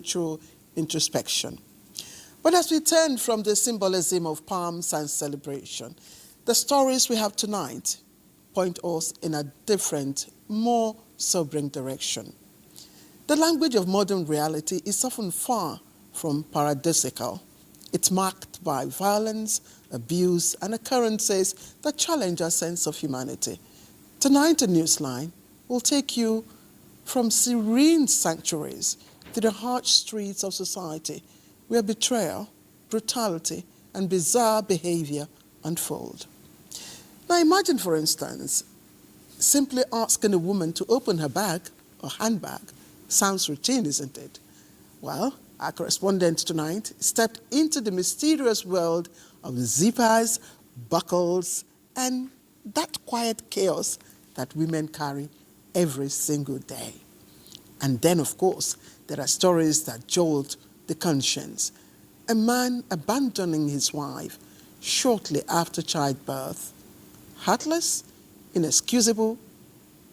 spiritual introspection. But as we turn from the symbolism of palms and celebration, the stories we have tonight point us in a different, more sobering direction. The language of modern reality is often far from paradisical. It's marked by violence, abuse, and occurrences that challenge our sense of humanity. Tonight in Newsline, we'll take you from serene sanctuaries to the harsh streets of society where betrayal, brutality, and bizarre behavior unfold. Now imagine, for instance, simply asking a woman to open her bag or handbag. Sounds routine, isn't it? Well, our correspondent tonight stepped into the mysterious world of zippers, buckles, and that quiet chaos that women carry every single day. And then, of course, there are stories that jolt the conscience. A man abandoning his wife shortly after childbirth. Heartless, inexcusable.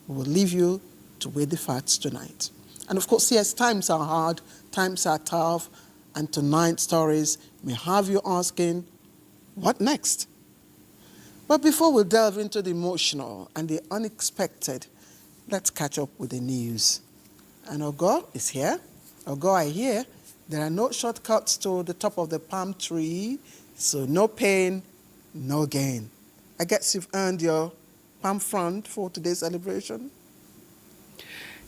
We will leave you to weigh the facts tonight. And of course, yes, times are hard, times are tough, and tonight's stories may have you asking, what next? But before we delve into the emotional and the unexpected, let's catch up with the news. And Ogo is here. Ogo, I hear there are no shortcuts to the top of the palm tree, so no pain, no gain. I guess you've earned your palm front for today's celebration?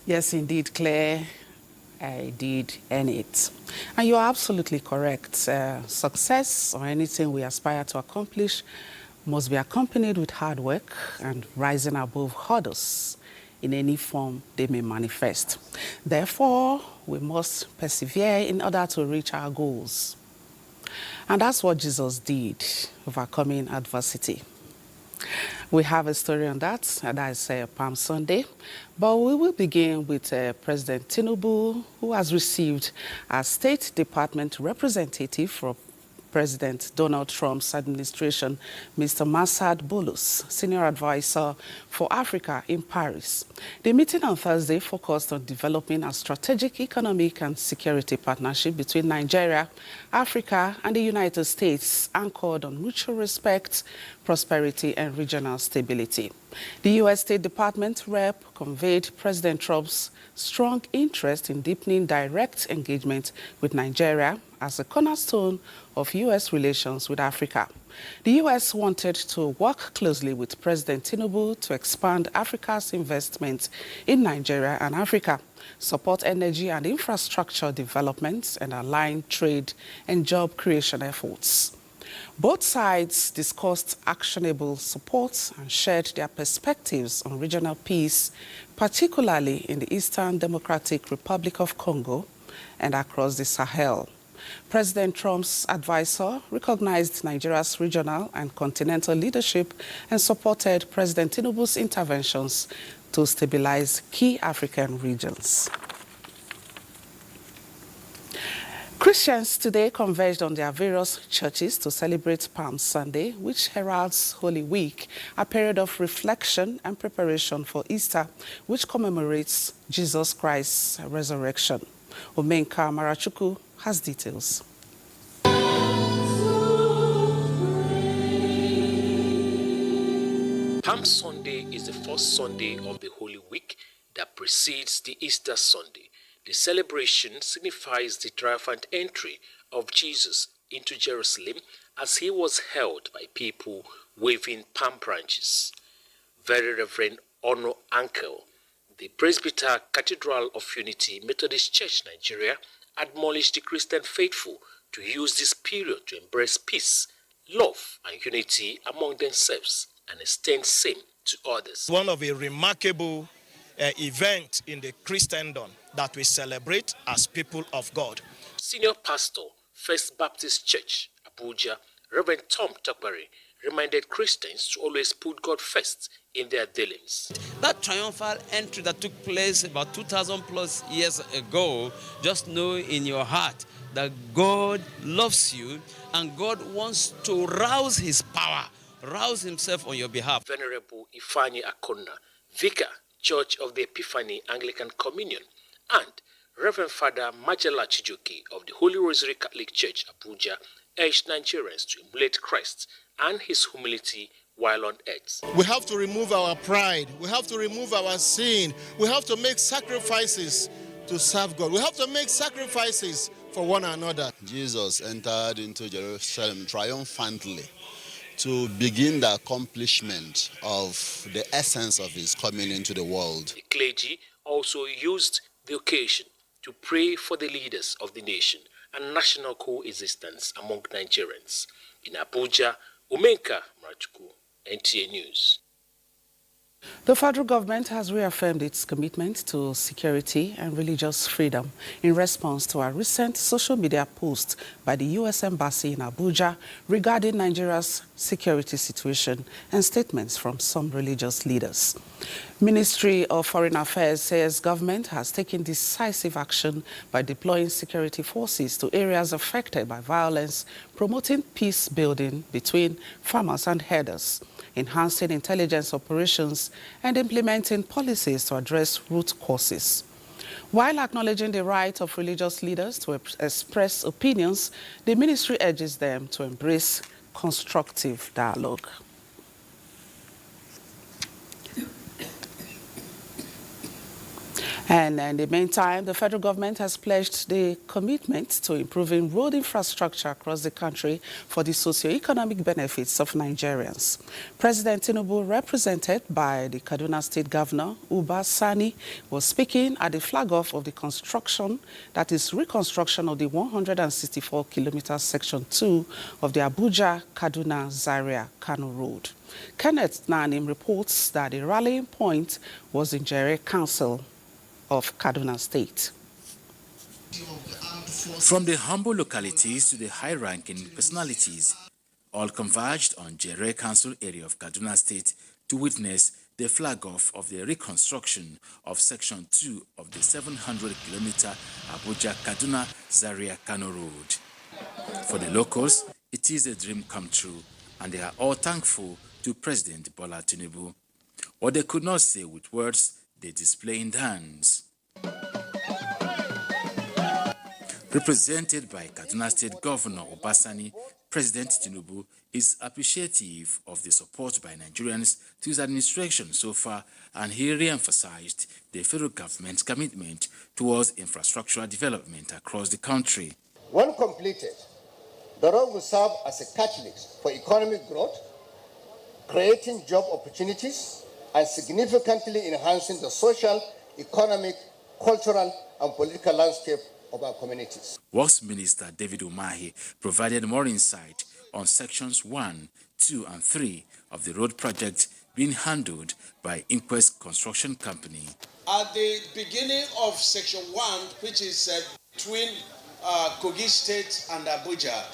Yes, indeed, Claire. I did earn it. And you're absolutely correct. Success or anything we aspire to accomplish must be accompanied with hard work and rising above hurdles in any form they may manifest. Therefore, we must persevere in order to reach our goals. And that's what Jesus did, overcoming adversity. We have a story on that, and that's Palm Sunday. But we will begin with President Tinubu, who has received a State Department representative from President Donald Trump's administration, Mr. Massad Boulos, Senior Advisor for Africa in Paris. The meeting on Thursday focused on developing a strategic economic and security partnership between Nigeria, Africa, and the United States, anchored on mutual respect, prosperity, and regional stability. The U.S. State Department rep conveyed President Trump's strong interest in deepening direct engagement with Nigeria as a cornerstone of U.S. relations with Africa. The U.S. wanted to work closely with President Tinubu to expand Africa's investment in Nigeria and Africa, support energy and infrastructure developments, and align trade and job creation efforts. Both sides discussed actionable support and shared their perspectives on regional peace, particularly in the Eastern Democratic Republic of Congo and across the Sahel. President Trump's advisor recognized Nigeria's regional and continental leadership and supported President Tinubu's interventions to stabilize key African regions. Christians today converged on their various churches to celebrate Palm Sunday, which heralds Holy Week, a period of reflection and preparation for Easter, which commemorates Jesus Christ's resurrection. Omenka Marachuku has details. Palm Sunday is the first Sunday of the Holy Week that precedes the Easter Sunday. The celebration signifies the triumphant entry of Jesus into Jerusalem as he was held by people waving palm branches. Very Reverend Ono Ankel, the Presbyter Cathedral of Unity Methodist Church, Nigeria, admonished the Christian faithful to use this period to embrace peace, love, and unity among themselves and extend same to others. One of a remarkable event in the Christendom that we celebrate as people of God. Senior Pastor, First Baptist Church, Abuja, Reverend Tom Tokbari, reminded Christians to always put God first in their dealings. That triumphal entry that took place about 2,000 plus years ago, just know in your heart that God loves you and God wants to rouse his power, rouse himself on your behalf. Venerable Ifeanyi Akonna, Vicar, Church of the Epiphany Anglican Communion, and Reverend Father Majala Chijoke of the Holy Rosary Catholic Church, Abuja, urged Nigerians to emulate Christ and his humility while on earth. We have to remove our pride. We have to remove our sin. We have to make sacrifices to serve God. We have to make sacrifices for one another. Jesus entered into Jerusalem triumphantly to begin the accomplishment of the essence of his coming into the world. The clergy also used the occasion to pray for the leaders of the nation and national coexistence among Nigerians. In Abuja, Umenka Mrachuku, NTA News. The federal government has reaffirmed its commitment to security and religious freedom in response to a recent social media post by the U.S. Embassy in Abuja regarding Nigeria's security situation and statements from some religious leaders. Ministry of Foreign Affairs says government has taken decisive action by deploying security forces to areas affected by violence, promoting peace building between farmers and herders, enhancing intelligence operations, and implementing policies to address root causes. While acknowledging the right of religious leaders to express opinions, the ministry urges them to embrace constructive dialogue. And in the meantime, the federal government has pledged the commitment to improving road infrastructure across the country for the socio-economic benefits of Nigerians. President Tinubu, represented by the Kaduna State Governor, Uba Sani, was speaking at the flag-off of the reconstruction of the 164-kilometer Section 2 of the Abuja-Kaduna-Zaria-Kano Road. Kenneth Nanim reports that the rallying point was in Jere Council of Kaduna State. From the humble localities to the high-ranking personalities, all converged on Jere Council area of Kaduna State to witness the flag-off of the reconstruction of Section 2 of the 700-kilometer Abuja-Kaduna-Zaria-Kano Road. For the locals, it is a dream come true, and they are all thankful to President Bola Tinubu. What they could not say with words, they display in dance. Represented by Kaduna State Governor Obasani, President Tinubu is appreciative of the support by Nigerians to his administration so far, and he re-emphasized the federal government's commitment towards infrastructural development across the country. When completed, the road will serve as a catalyst for economic growth, creating job opportunities, and significantly enhancing the social, economic, cultural, and political landscape of our communities. Works Minister David Umahi provided more insight on Sections 1, 2, and 3 of the road project being handled by Inquest Construction Company. At the beginning of Section 1, which is between Kogi State and Abuja,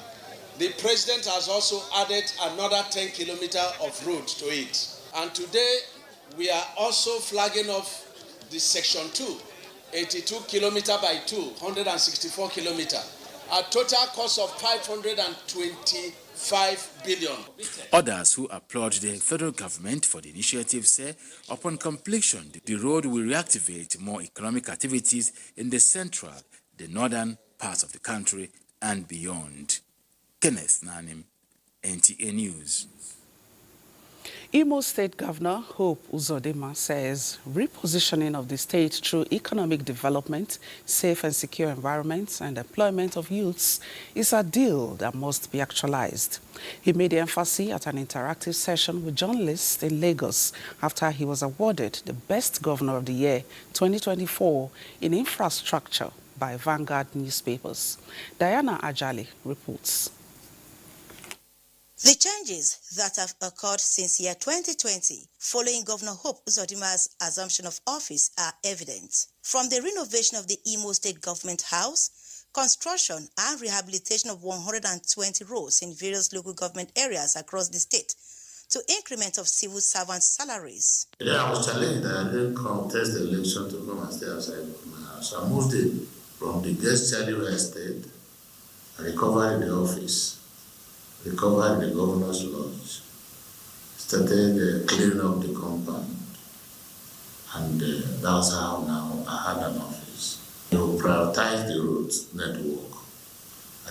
the President has also added another 10 kilometers of road to it. And today, we are also flagging off the Section 2, 82 kilometer by 2, 164 kilometer, a total cost of 525 billion. Others who applaud the federal government for the initiative say, upon completion, the road will reactivate more economic activities in the central, the northern parts of the country and beyond. Kenneth Nanim, NTA News. Imo State Governor Hope Uzodinma says repositioning of the state through economic development, safe and secure environments, and employment of youths is a deal that must be actualized. He made the emphasis at an interactive session with journalists in Lagos after he was awarded the Best Governor of the Year 2024 in infrastructure by Vanguard newspapers. Diana Ajali reports. The changes that have occurred since year 2020 following Governor Hope Uzodinma's assumption of office are evident. From the renovation of the Imo State Government House, construction and rehabilitation of 120 roads in various local government areas across the state, to increment of civil servants' salaries. Yeah, I was challenged that I didn't contest the election to come and stay outside of my house. So I moved in from the guest charity where I stayed. I recovered the office. Recovered the governor's lodge, started clearing up the compound, and that's how now I had an office. You will prioritize the road network,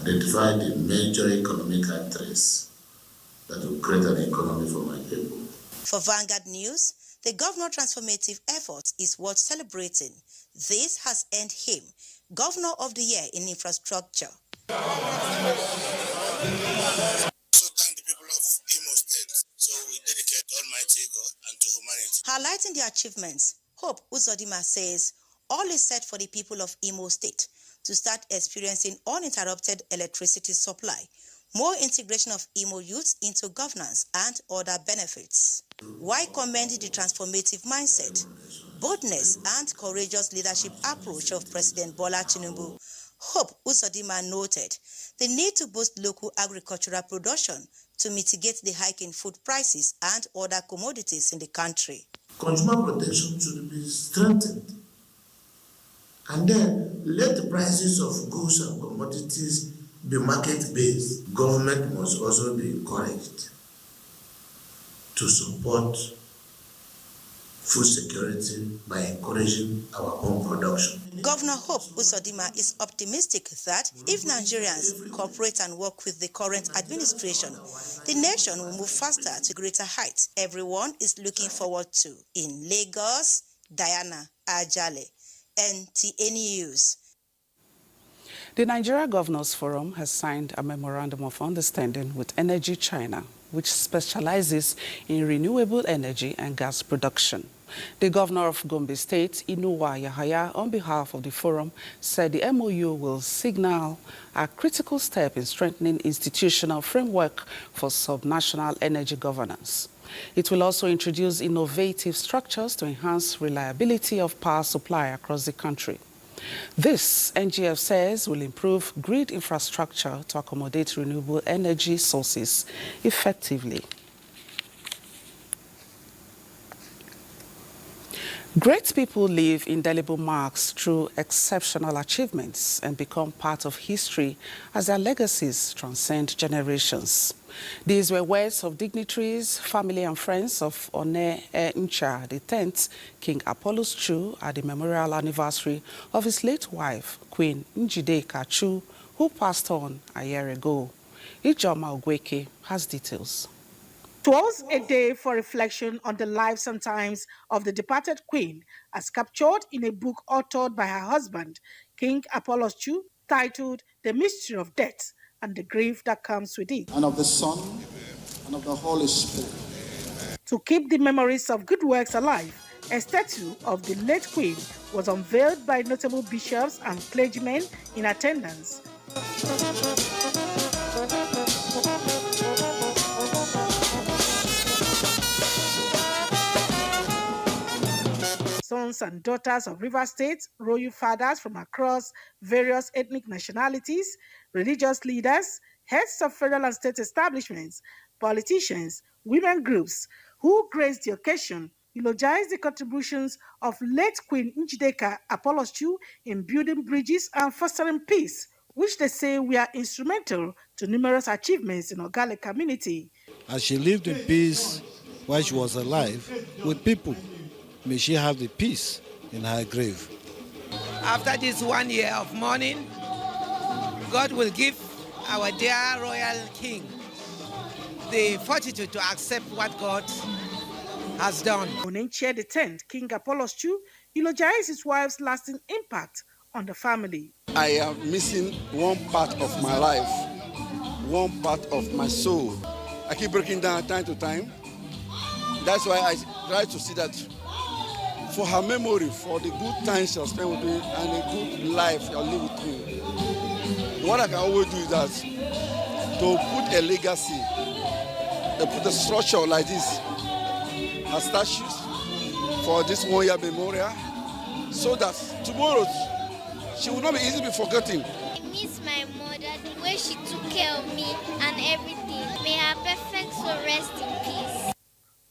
identify the major economic interests that will create an economy for my people. For Vanguard News, the governor transformative effort is worth celebrating. This has earned him Governor of the Year in Infrastructure. So we dedicate Almighty God and to humanity. Highlighting the achievements, Hope Uzodinma says all is set for the people of Imo State to start experiencing uninterrupted electricity supply, more integration of Imo youths into governance and other benefits. While commending the transformative mindset, boldness and courageous leadership approach of President Bola Tinubu, Hope Uzodinma noted the need to boost local agricultural production to mitigate the hike in food prices and other commodities in the country. Consumer protection should be strengthened. And then let the prices of goods and commodities be market-based. Government must also be encouraged to support food security by encouraging our own production. Governor Hope Uzodinma is optimistic that if Nigerians cooperate and work with the current administration, the nation will move faster to greater heights everyone is looking forward to. In Lagos, Diana Ajale, NTA News. The Nigeria Governors Forum has signed a memorandum of understanding with Energy China, which specializes in renewable energy and gas production. The governor of Gombe State, Inuwa Yahaya, on behalf of the forum, said the MOU will signal a critical step in strengthening institutional framework for subnational energy governance. It will also introduce innovative structures to enhance reliability of power supply across the country. This, NGF says, will improve grid infrastructure to accommodate renewable energy sources effectively. Great people leave indelible marks through exceptional achievements and become part of history as their legacies transcend generations. These were words of dignitaries, family and friends of One Ncha the 10th, King Apollos Chu, at the memorial anniversary of his late wife, Queen Njideka Chu, who passed on a year ago. Ijoma Ogweke has details. It was a day for reflection on the lives and times of the departed queen, as captured in a book authored by her husband, King Apollos Chu, titled The Mystery of Death and the Grief That Comes with It. And of the Son, and of the Holy Spirit. To keep the memories of good works alive, a statue of the late queen was unveiled by notable bishops and clergymen in attendance. Sons and daughters of River State, royal fathers from across various ethnic nationalities, religious leaders, heads of federal and state establishments, politicians, women groups who graced the occasion eulogized the contributions of late Queen Njideka Apollos Chu in building bridges and fostering peace, which they say were instrumental to numerous achievements in Ogale community. As she lived in peace while she was alive with people, may she have the peace in her grave. After this 1 year of mourning, God will give our dear royal king the fortitude to accept what God has done. One Ncha the 10th, King Apollos Chu, eulogized his wife's lasting impact on the family. I am missing one part of my life, one part of my soul. I keep breaking down time to time. That's why I try to see that for her memory, for the good times she spent with me and the good life she lived with me. What I can always do is that to put a legacy, to put a structure like this, her statues for this 1 year memorial, so that tomorrow she will not be easily forgotten. I miss my mother, the way she took care of me and everything. May her perfect soul rest in peace.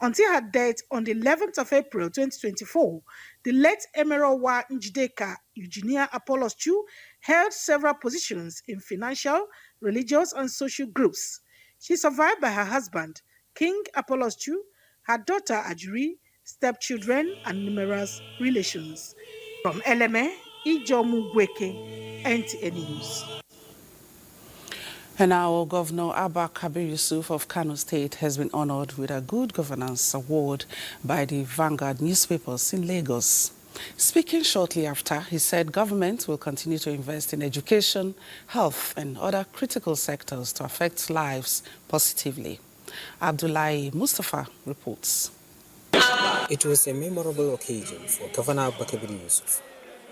Until her death on the 11th of April 2024, the late Emerowa Njideka Eugenia Apollos Chu held several positions in financial, religious, and social groups. She is survived by her husband, King Apollos Chu, her daughter Ajuri, stepchildren, and numerous relations. From Eleme, Ijomugweke, NTA News. And now, Governor Abba Kabir Yusuf of Kano State has been honored with a Good Governance Award by the Vanguard newspapers in Lagos. Speaking shortly after, he said government will continue to invest in education, health, and other critical sectors to affect lives positively. Abdullahi Mustafa reports. It was a memorable occasion for Governor Abba Kabir Yusuf,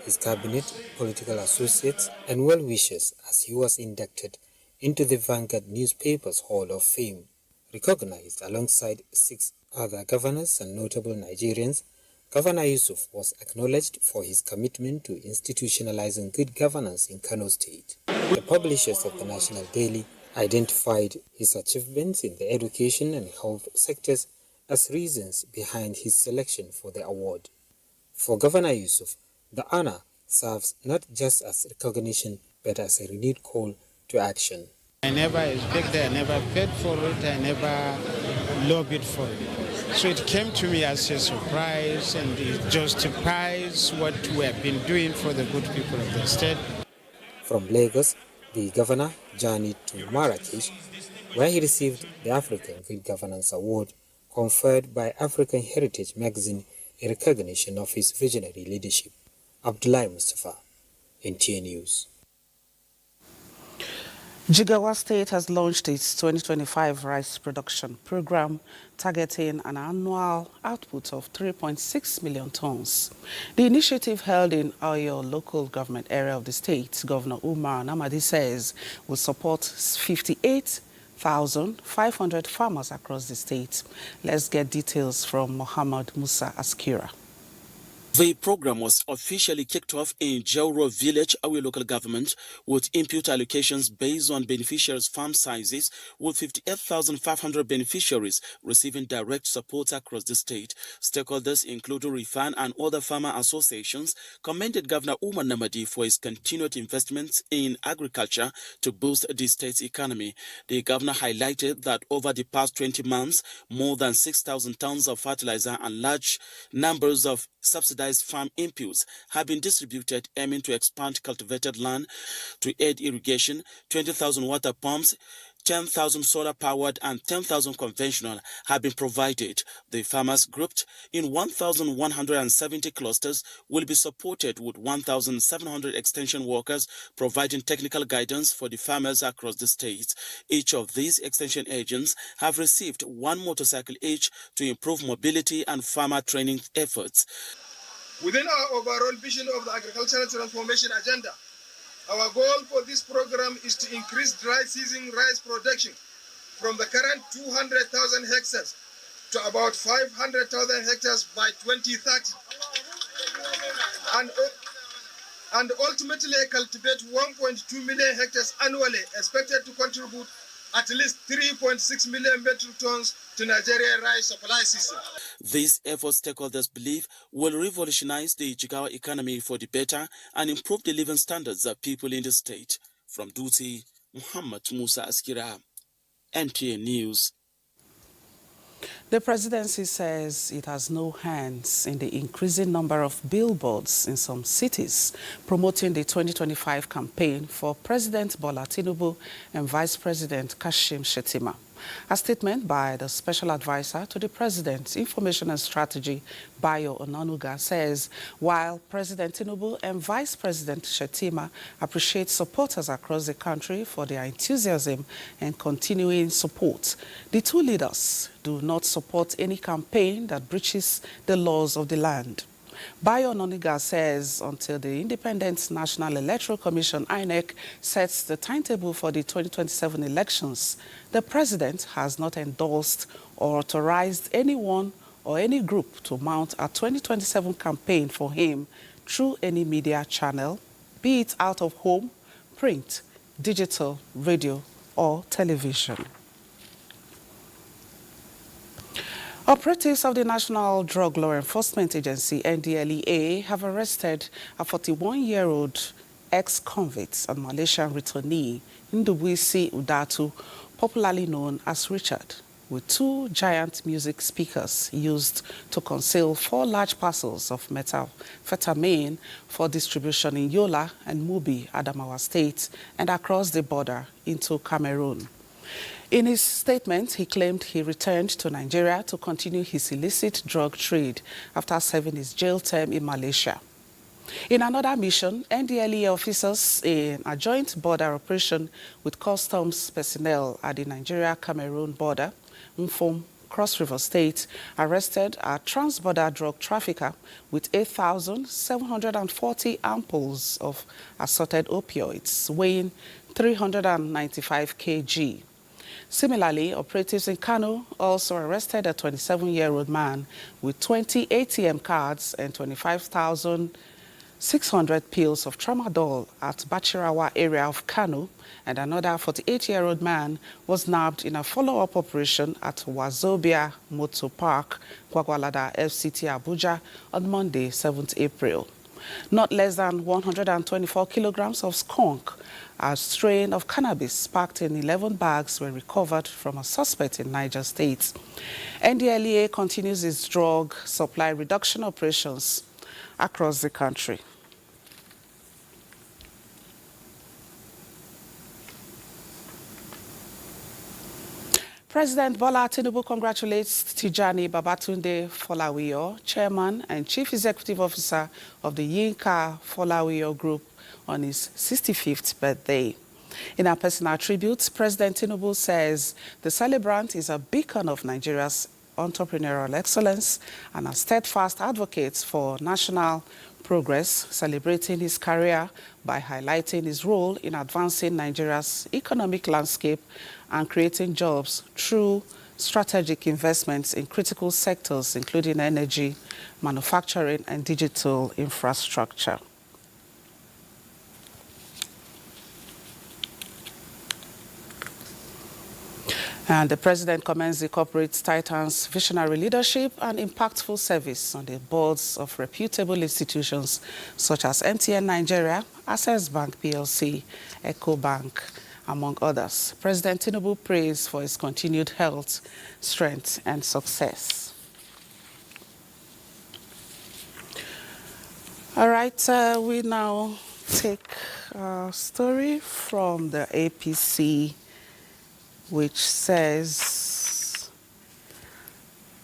his cabinet, political associates, and well-wishers as he was inducted into the Vanguard newspaper's Hall of Fame. Recognized alongside 6 other governors and notable Nigerians, Governor Yusuf was acknowledged for his commitment to institutionalizing good governance in Kano State. The publishers of the National Daily identified his achievements in the education and health sectors as reasons behind his selection for the award. For Governor Yusuf, the honor serves not just as recognition but as a renewed call to action. I never expected, I never paid for it, I never lobbied for it. So it came to me as a surprise, and it justifies what we have been doing for the good people of the state. From Lagos, the governor journeyed to Marrakesh, where he received the African Good Governance Award conferred by African Heritage magazine in recognition of his visionary leadership. Abdullahi Mustafa, NTA News. Jigawa State has launched its 2025 rice production program, targeting an annual output of 3.6 million tons. The initiative, held in Oyo local government area of the state, Governor Umar Namadi says, will support 58,500 farmers across the state. Let's get details from Muhammad Musa Askira. The program was officially kicked off in Jauro village, Awe local government, with input allocations based on beneficiaries' farm sizes, with 58,500 beneficiaries receiving direct support across the state. Stakeholders, including RIFAN and other farmer associations, commended Governor Umar Namadi for his continued investments in agriculture to boost the state's economy. The governor highlighted that over the past 20 months, more than 6,000 tons of fertilizer and large numbers of subsidized farm inputs have been distributed, aiming to expand cultivated land to aid irrigation. 20,000 water pumps, 10,000 solar-powered and 10,000 conventional have been provided. The farmers, grouped in 1,170 clusters, will be supported with 1,700 extension workers providing technical guidance for the farmers across the state. Each of these extension agents have received 1 motorcycle each to improve mobility and farmer training efforts. Within our overall vision of the agricultural transformation agenda, our goal for this program is to increase dry season rice production from the current 200,000 hectares to about 500,000 hectares by 2030, and ultimately cultivate 1.2 million hectares annually, expected to contribute at least 3.6 million metric tons to Nigerian rice supply system. These efforts, stakeholders believe, will revolutionize the Jigawa economy for the better and improve the living standards of people in the state. From Duty, Muhammad Musa Askira, NTA News. The presidency says it has no hands in the increasing number of billboards in some cities promoting the 2025 campaign for President Bola Tinubu and Vice President Kashim Shettima. A statement by the Special Advisor to the President's Information and Strategy, Bayo Onanuga, says while President Tinubu and Vice President Shettima appreciate supporters across the country for their enthusiasm and continuing support, the two leaders do not support any campaign that breaches the laws of the land. Bayo Onanuga says until the Independent National Electoral Commission, INEC, sets the timetable for the 2027 elections, the President has not endorsed or authorized anyone or any group to mount a 2027 campaign for him through any media channel, be it out of home, print, digital, radio, or television. Operatives of the National Drug Law Enforcement Agency, NDLEA, have arrested a 41-year-old ex-convict and Malaysian returnee, Ndubuisi Udatu, popularly known as Richard. with 2 giant music speakers used to conceal 4 large parcels of methamphetamine for distribution in Yola and Mubi, Adamawa State, and across the border into Cameroon. In his statement, he claimed he returned to Nigeria to continue his illicit drug trade after serving his jail term in Malaysia. In another mission, NDLEA officers in a joint border operation with customs personnel at the Nigeria-Cameroon border, Mfom, Cross River State, arrested a trans-border drug trafficker with 8,740 ampoules of assorted opioids, weighing 395 kg. Similarly, operatives in Kano also arrested a 27-year-old man with 20 ATM cards and 25,600 pills of tramadol at Bachirawa area of Kano, and another 48-year-old man was nabbed in a follow-up operation at Wazobia Motor Park, Gwagwalada FCT Abuja on Monday, 7th April. Not less than 124 kilograms of skunk, a strain of cannabis packed in 11 bags, were recovered from a suspect in Niger State. NDLEA continues its drug supply reduction operations across the country. President Bola Tinubu congratulates Tijani Babatunde Folawiyo, Chairman and Chief Executive Officer of the Yinka Folawiyo Group, on his 65th birthday. In a personal tribute, President Tinubu says the celebrant is a beacon of Nigeria's entrepreneurial excellence and a steadfast advocate for national progress, celebrating his career by highlighting his role in advancing Nigeria's economic landscape and creating jobs through strategic investments in critical sectors, including energy, manufacturing, and digital infrastructure. And the President commends the corporate titans' visionary leadership and impactful service on the boards of reputable institutions such as NTA Nigeria, Access Bank PLC, Eco Bank, among others. President Tinubu prays for his continued health, strength, and success. All right, we now take a story from the APC, which says,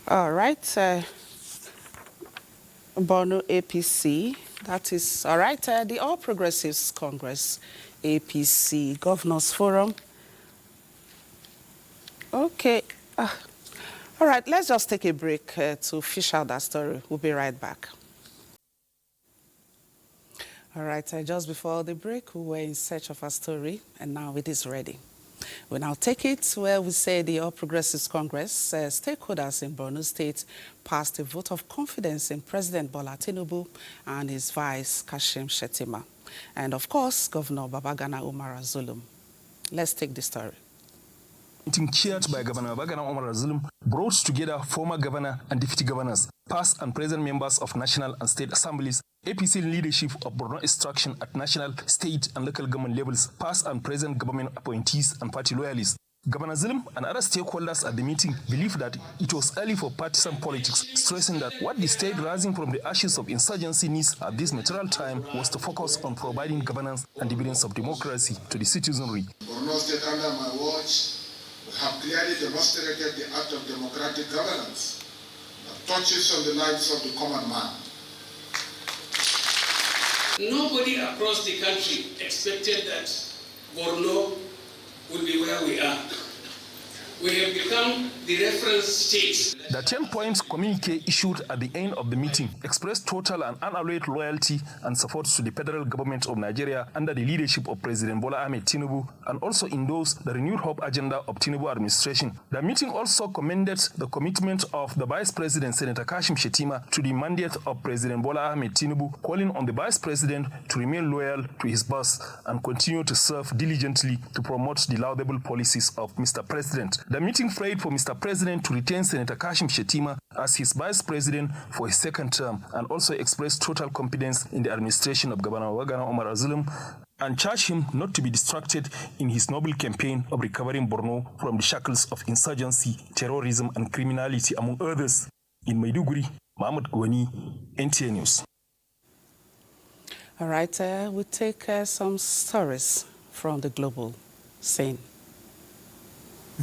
all right, Borno APC, that is, all right, the All Progressives Congress, APC Governors Forum. Okay, all right, let's just take a break to fish out that story. We'll be right back. All right, just before the break, we were in search of a story, and now it is ready. We now take it where we say the All Progressives Congress stakeholders in Borno State passed a vote of confidence in President Bola Tinubu and his vice, Kashim Shettima, and of course, Governor Babagana Umar Zulum. Let's take the story. Meeting chaired by Governor Babagana Umar Zulum brought together former governor and deputy governors, past and present members of national and state assemblies, APC leadership of Borno instruction at national, state and local government levels, past and present government appointees and party loyalists. Governor Zulum and other stakeholders at the meeting believed that it was early for partisan politics, stressing that what the state rising from the ashes of insurgency needs at this material time was to focus on providing governance and dividends of democracy to the citizenry. Borno State under my watch have clearly demonstrated the act of democratic governance that touches on the lives of the common man. Nobody across the country expected that Borno would be where we are. We have become the reference state. The 10-point communique issued at the end of the meeting expressed total and unalloyed loyalty and support to the federal government of Nigeria under the leadership of President Bola Ahmed Tinubu, and also endorsed the renewed hope agenda of Tinubu administration. The meeting also commended the commitment of the Vice President, Senator Kashim Shettima, to the mandate of President Bola Ahmed Tinubu, calling on the Vice President to remain loyal to his boss and continue to serve diligently to promote the laudable policies of Mr. President. The meeting prayed for Mr. President to retain Senator Kashim Shettima as his Vice President for his second term, and also expressed total confidence in the administration of Governor Babagana Umar Zulum and charged him not to be distracted in his noble campaign of recovering Borno from the shackles of insurgency, terrorism, and criminality, among others. In Maiduguri, Mahmoud Gwani, NTA News. All right, we take some stories from the global scene.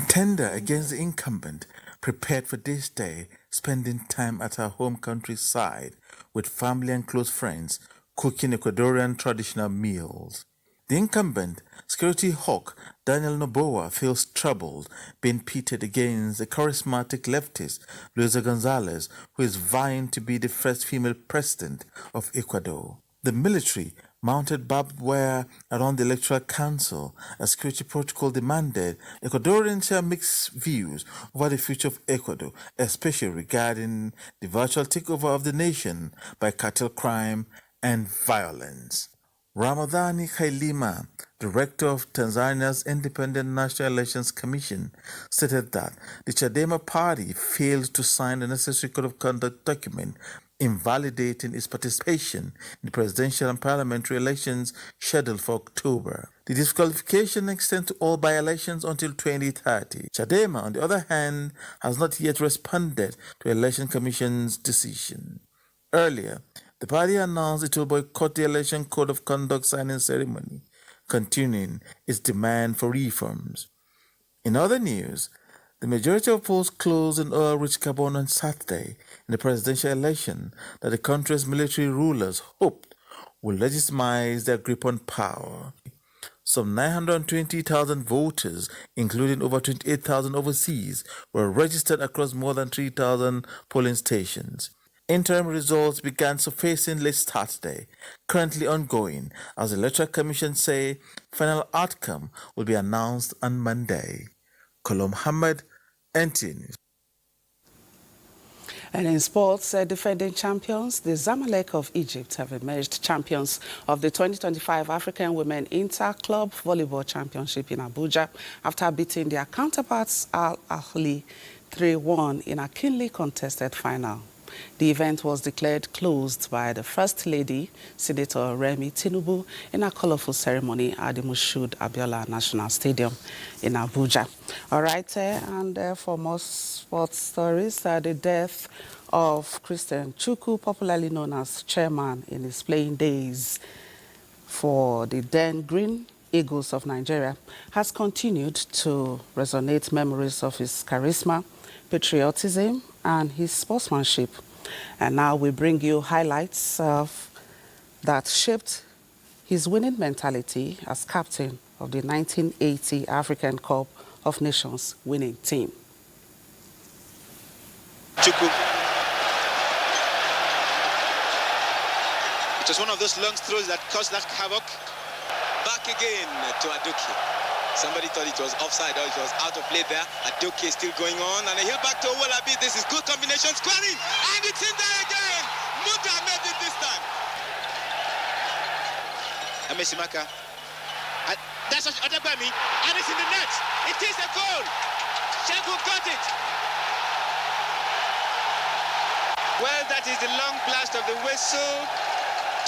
Tender against the incumbent, prepared for this day, spending time at her home country's side with family and close friends, cooking Ecuadorian traditional meals. The incumbent, security hawk Daniel Noboa, feels troubled being pitted against the charismatic leftist Luisa Gonzalez, who is vying to be the first female president of Ecuador. The military mounted barbed wire around the Electoral Council as security protocol demanded. Ecuadorians share mixed views over the future of Ecuador, especially regarding the virtual takeover of the nation by cartel crime and violence. Ramadhani Khailima, director of Tanzania's Independent National Elections Commission, stated that the Chadema party failed to sign the necessary code of conduct document invalidating its participation in the presidential and parliamentary elections scheduled for October. The disqualification extends to all by-elections until 2030. Chadema, on the other hand, has not yet responded to the Election Commission's decision. Earlier, the party announced it will boycott the election code of conduct signing ceremony, continuing its demand for reforms. In other news, the majority of polls closed in oil-rich Gabon on Saturday in the presidential election that the country's military rulers hoped will legitimize their grip on power. Some 920,000 voters, including over 28,000 overseas, were registered across more than 3,000 polling stations. Interim results began surfacing late Saturday, currently ongoing, as the Electoral Commission say final outcome will be announced on Monday. Kolo Muhammad, NTA News. And in sports, defending champions, the Zamalek of Egypt have emerged champions of the 2025 African Women Inter-Club Volleyball Championship in Abuja after beating their counterparts Al Ahly 3-1 in a keenly contested final. The event was declared closed by the First Lady, Senator Remi Tinubu, in a colorful ceremony at the Moshood Abiola National Stadium in Abuja. All right, and for more sports stories, the death of Christian Chukwu, popularly known as Chairman in his playing days for the then Green Eagles of Nigeria, has continued to resonate memories of his charisma, patriotism, and his sportsmanship. And now we bring you highlights of that shaped his winning mentality as captain of the 1980 African Cup of Nations winning team. Chukwu. It was one of those long throws that caused that havoc. Back again to Aduki. Somebody thought it was offside or it was out of play there. Aduki is still going on, and a heel back to Owolabi. This is good combination, squaring, and it's in there again. Muta made it this time. Amesimaka. That's Odegbami, and it's in the net. It is a goal. Sheku got it. Well, that is the long blast of the whistle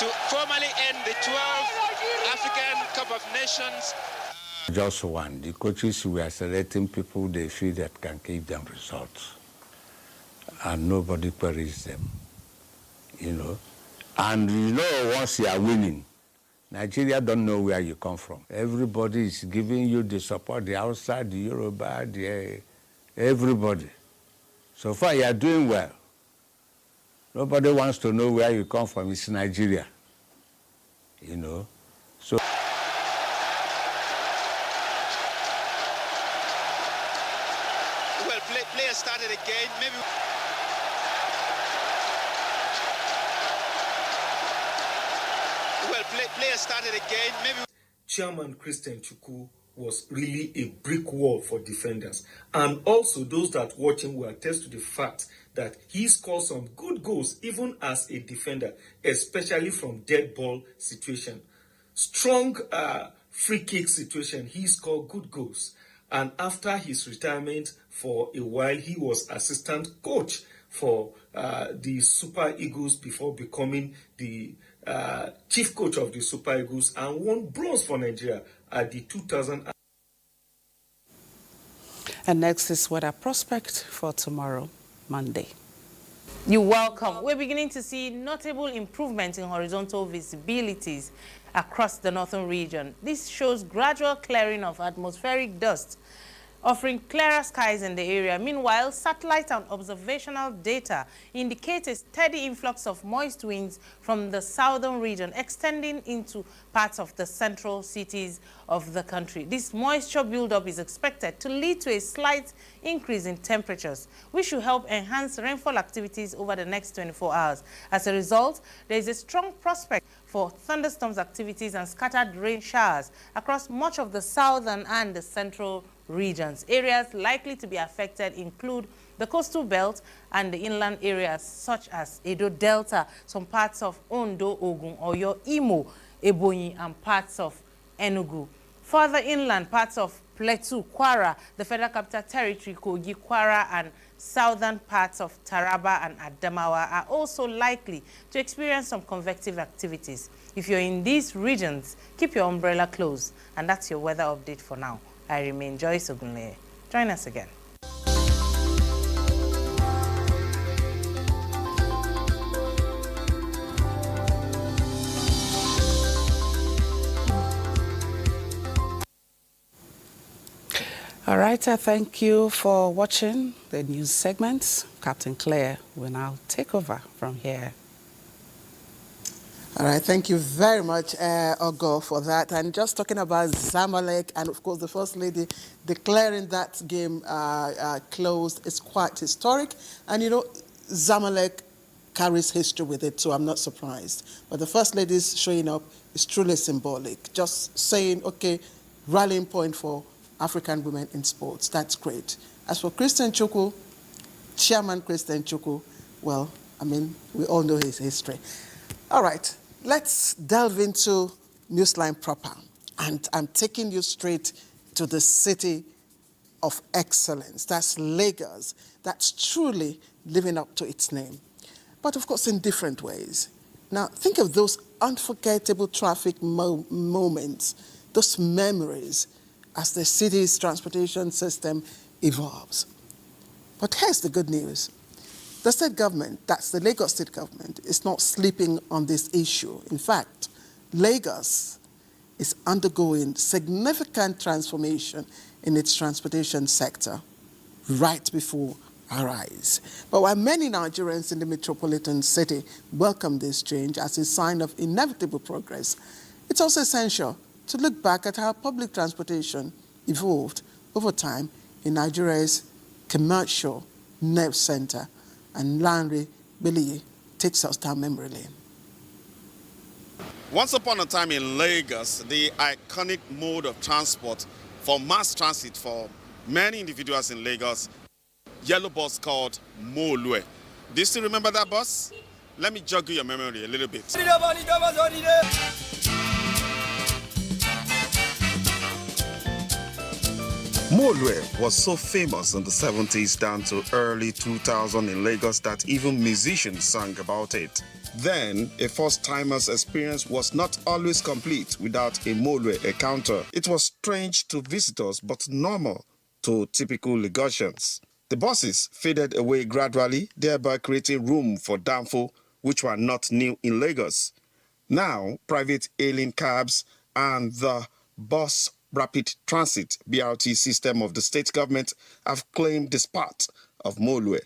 to formally end the 12th African Cup of Nations. Just one. The coaches were selecting people they feel that can give them results. And nobody queries them, you know. And you know, once you are winning, Nigeria don't know where you come from. Everybody is giving you the support, the outside, the Yoruba, everybody. So far, you are doing well. Nobody wants to know where you come from. It's Nigeria, you know. So. Players started again, maybe. Well, players started again, maybe. Chairman Christian Chukwu was really a brick wall for defenders. And also those that watch him will attest to the fact that he scored some good goals even as a defender, especially from dead ball situation. Strong free kick situation, he scored good goals. And after his retirement, for a while, he was assistant coach for the Super Eagles before becoming the chief coach of the Super Eagles, and won bronze for Nigeria at the 2000. And next is weather prospect for tomorrow, Monday. You're welcome. We're beginning to see notable improvement in horizontal visibilities across the northern region. This shows gradual clearing of atmospheric dust, offering clearer skies in the area. Meanwhile, satellite and observational data indicate a steady influx of moist winds from the southern region, extending into parts of the central cities of the country. This moisture buildup is expected to lead to a slight increase in temperatures, which should help enhance rainfall activities over the next 24 hours. As a result, there is a strong prospect for thunderstorms activities and scattered rain showers across much of the southern and the central regions. Areas likely to be affected include the coastal belt and the inland areas such as Edo Delta, some parts of Ondo, Ogun, Oyo, Imo, Ebonyi, and parts of Enugu. Further inland, parts of Plateau, Kwara, the Federal Capital Territory, Kogi, Kwara, and southern parts of Taraba and Adamawa are also likely to experience some convective activities. If you're in these regions, keep your umbrella closed. And that's your weather update for now. I remain Joyce Ogunleye. Join us again. All right, thank you for watching the news segments. Captain Claire will now take over from here. All right, thank you very much, Ogo, for that. And just talking about Zamalek and, of course, the First Lady declaring that game closed is quite historic. And, you know, Zamalek carries history with it, so I'm not surprised. But the First Lady's showing up is truly symbolic. Just saying, okay, rallying point for African women in sports. That's great. As for Christian Chukwu, Chairman Christian Chukwu, well, I mean, we all know his history. All right, let's delve into Newsline proper. And I'm taking you straight to the city of excellence. That's Lagos. That's truly living up to its name. But of course, in different ways. Now, think of those unforgettable traffic moments, those memories, as the city's transportation system evolves. But here's the good news. The state government, that's the Lagos state government, is not sleeping on this issue. In fact, Lagos is undergoing significant transformation in its transportation sector right before our eyes. But while many Nigerians in the metropolitan city welcome this change as a sign of inevitable progress, it's also essential to look back at how public transportation evolved over time in Nigeria's commercial nerve center. And Lanre Beliye takes us down memory lane. Once upon a time in Lagos, the iconic mode of transport for mass transit for many individuals in Lagos, yellow bus called Molue. Do you still remember that bus? Let me jog your memory a little bit. Molue was so famous in the 70s down to early 2000 in Lagos that even musicians sang about it. Then, a first-timer's experience was not always complete without a Molue encounter. It was strange to visitors but normal to typical Lagosians. The buses faded away gradually, thereby creating room for Danfo, which were not new in Lagos. Now, private hailing cabs and the bus rapid transit BRT system of the state government have claimed the spot of Molue.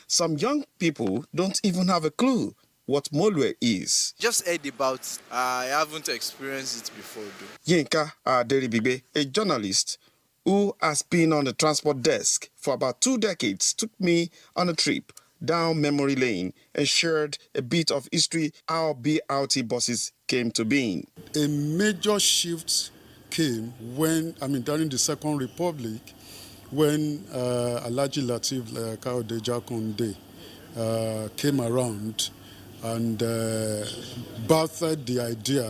Some young people don't even have a clue what Molue is. Just heard about. I haven't experienced it before though. Yinka Aderibigbe, a journalist who has been on the transport desk for about 2 decades, took me on a trip down memory lane and shared a bit of history how BRT buses came to being. A major shift came during the Second Republic, when Alhaji Lateef Kayode Jakonde came around and birthed the idea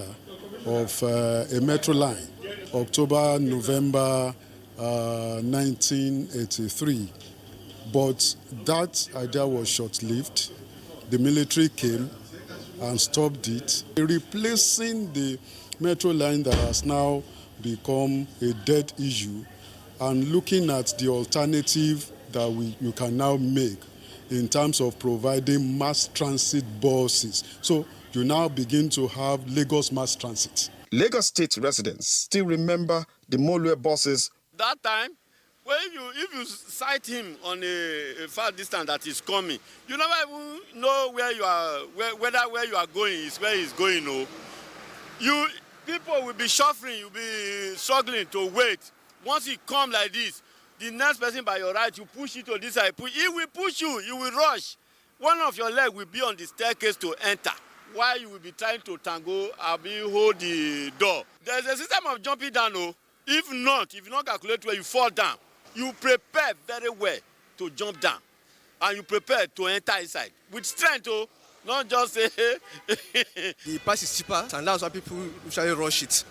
of a metro line, October-November 1983. But that idea was short-lived. The military came, and stopped it, replacing the metro line that has now become a dead issue and looking at the alternative that you can now make in terms of providing mass transit buses. So you now begin to have Lagos mass transit. Lagos State residents still remember the Molue buses. That time, if you sight him on a far distance that is coming, you never even know where you are, whether where you are going is where he's going. No, people will be shuffling, you'll be struggling to wait. Once he come like this, the next person by your right, you push it to this side. He will push you, you will rush. One of your legs will be on the staircase to enter, while you will be trying to tango and hold the door. There's a system of jumping down. No? If you not calculate where you fall down, you prepare very well to jump down. And you prepare to enter inside. With strength, not just say, the price is cheaper, and that's why people usually rush it.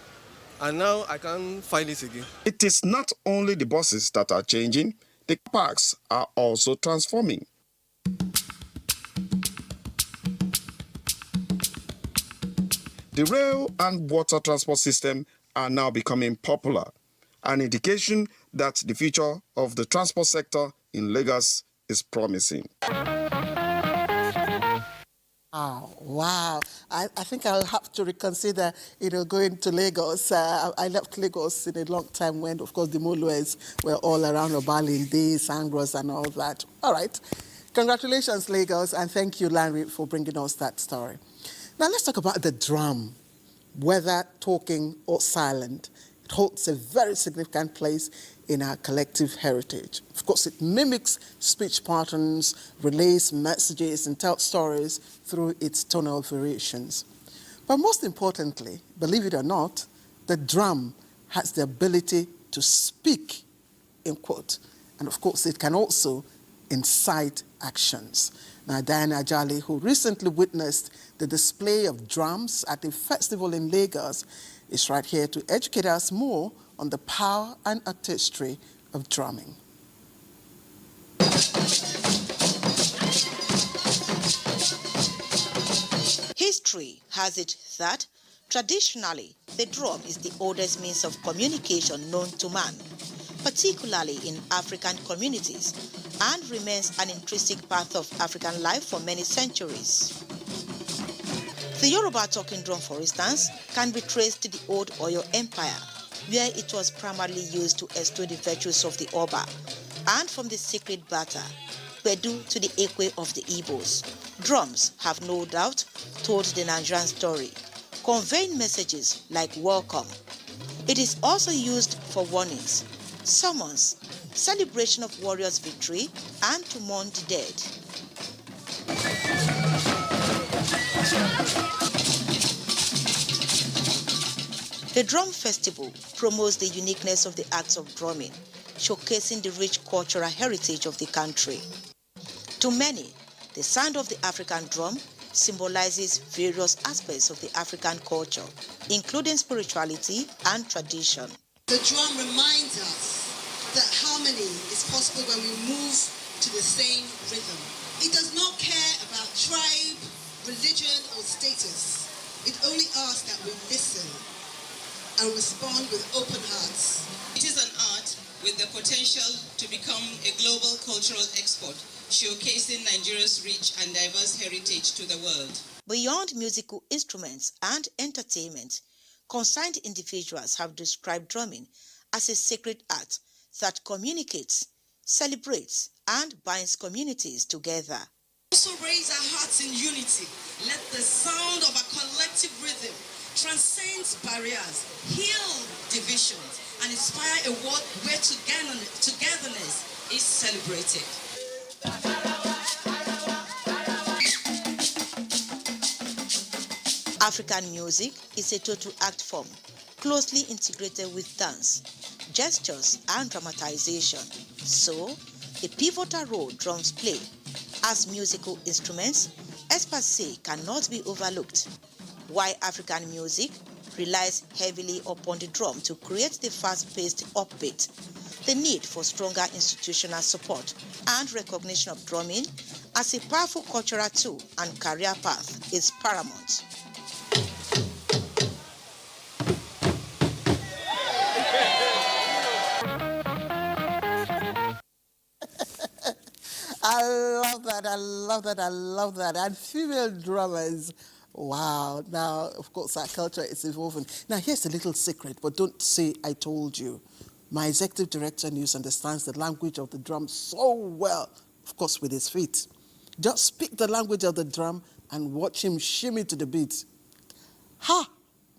And now I can't find it again. It is not only the buses that are changing, the parks are also transforming. The rail and water transport system are now becoming popular, an indication that the future of the transport sector in Lagos is promising. Oh, wow. I think I'll have to reconsider, going to Lagos. I left Lagos in a long time when, of course, the Molues were all around Obalinde, Sangros, and all that. All right. Congratulations, Lagos, and thank you, Larry, for bringing us that story. Now, let's talk about the drum. Whether talking or silent, it holds a very significant place in our collective heritage. Of course, it mimics speech patterns, relays messages, and tells stories through its tonal variations. But most importantly, believe it or not, the drum has the ability to speak, in quote, and of course, it can also incite actions. Now, Diana Ajali, who recently witnessed the display of drums at a festival in Lagos, is right here to educate us more on the power and artistry of drumming. History has it that traditionally the drum is the oldest means of communication known to man, particularly in African communities, and remains an intrinsic part of African life for many centuries. The Yoruba talking drum, for instance, can be traced to the old Oyo Empire, where it was primarily used to extol the virtues of the Oba, and from the sacred Bata, Bedu to the Ekwe of the Igbos. Drums have no doubt told the Nigerian story, conveying messages like welcome. It is also used for warnings, summons, celebration of warriors' victory, and to mourn the dead. The Drum Festival promotes the uniqueness of the acts of drumming, showcasing the rich cultural heritage of the country. To many, the sound of the African drum symbolizes various aspects of the African culture, including spirituality and tradition. The drum reminds us that harmony is possible when we move to the same rhythm. It does not care about tribe, religion, or status. It only asks that we listen and respond with open hearts. It is an art with the potential to become a global cultural export, showcasing Nigeria's rich and diverse heritage to the world. Beyond musical instruments and entertainment, concerned individuals have described drumming as a sacred art that communicates, celebrates, and binds communities together. Also raise our hearts in unity. Let the sound of a collective rhythm transcend barriers, heal divisions, and inspire a world where togetherness is celebrated. African music is a total art form, closely integrated with dance, gestures, and dramatization. So, a pivotal role drums play as musical instruments, experts say, cannot be overlooked. While African music relies heavily upon the drum to create the fast-paced upbeat, the need for stronger institutional support and recognition of drumming as a powerful cultural tool and career path is paramount. I love that, I love that, I love that. And female drummers, wow. Now, of course, our culture is evolving. Now, here's a little secret, but don't say I told you. My executive director News understands the language of the drum so well, of course, with his feet. Just speak the language of the drum and watch him shimmy to the beat. Ha!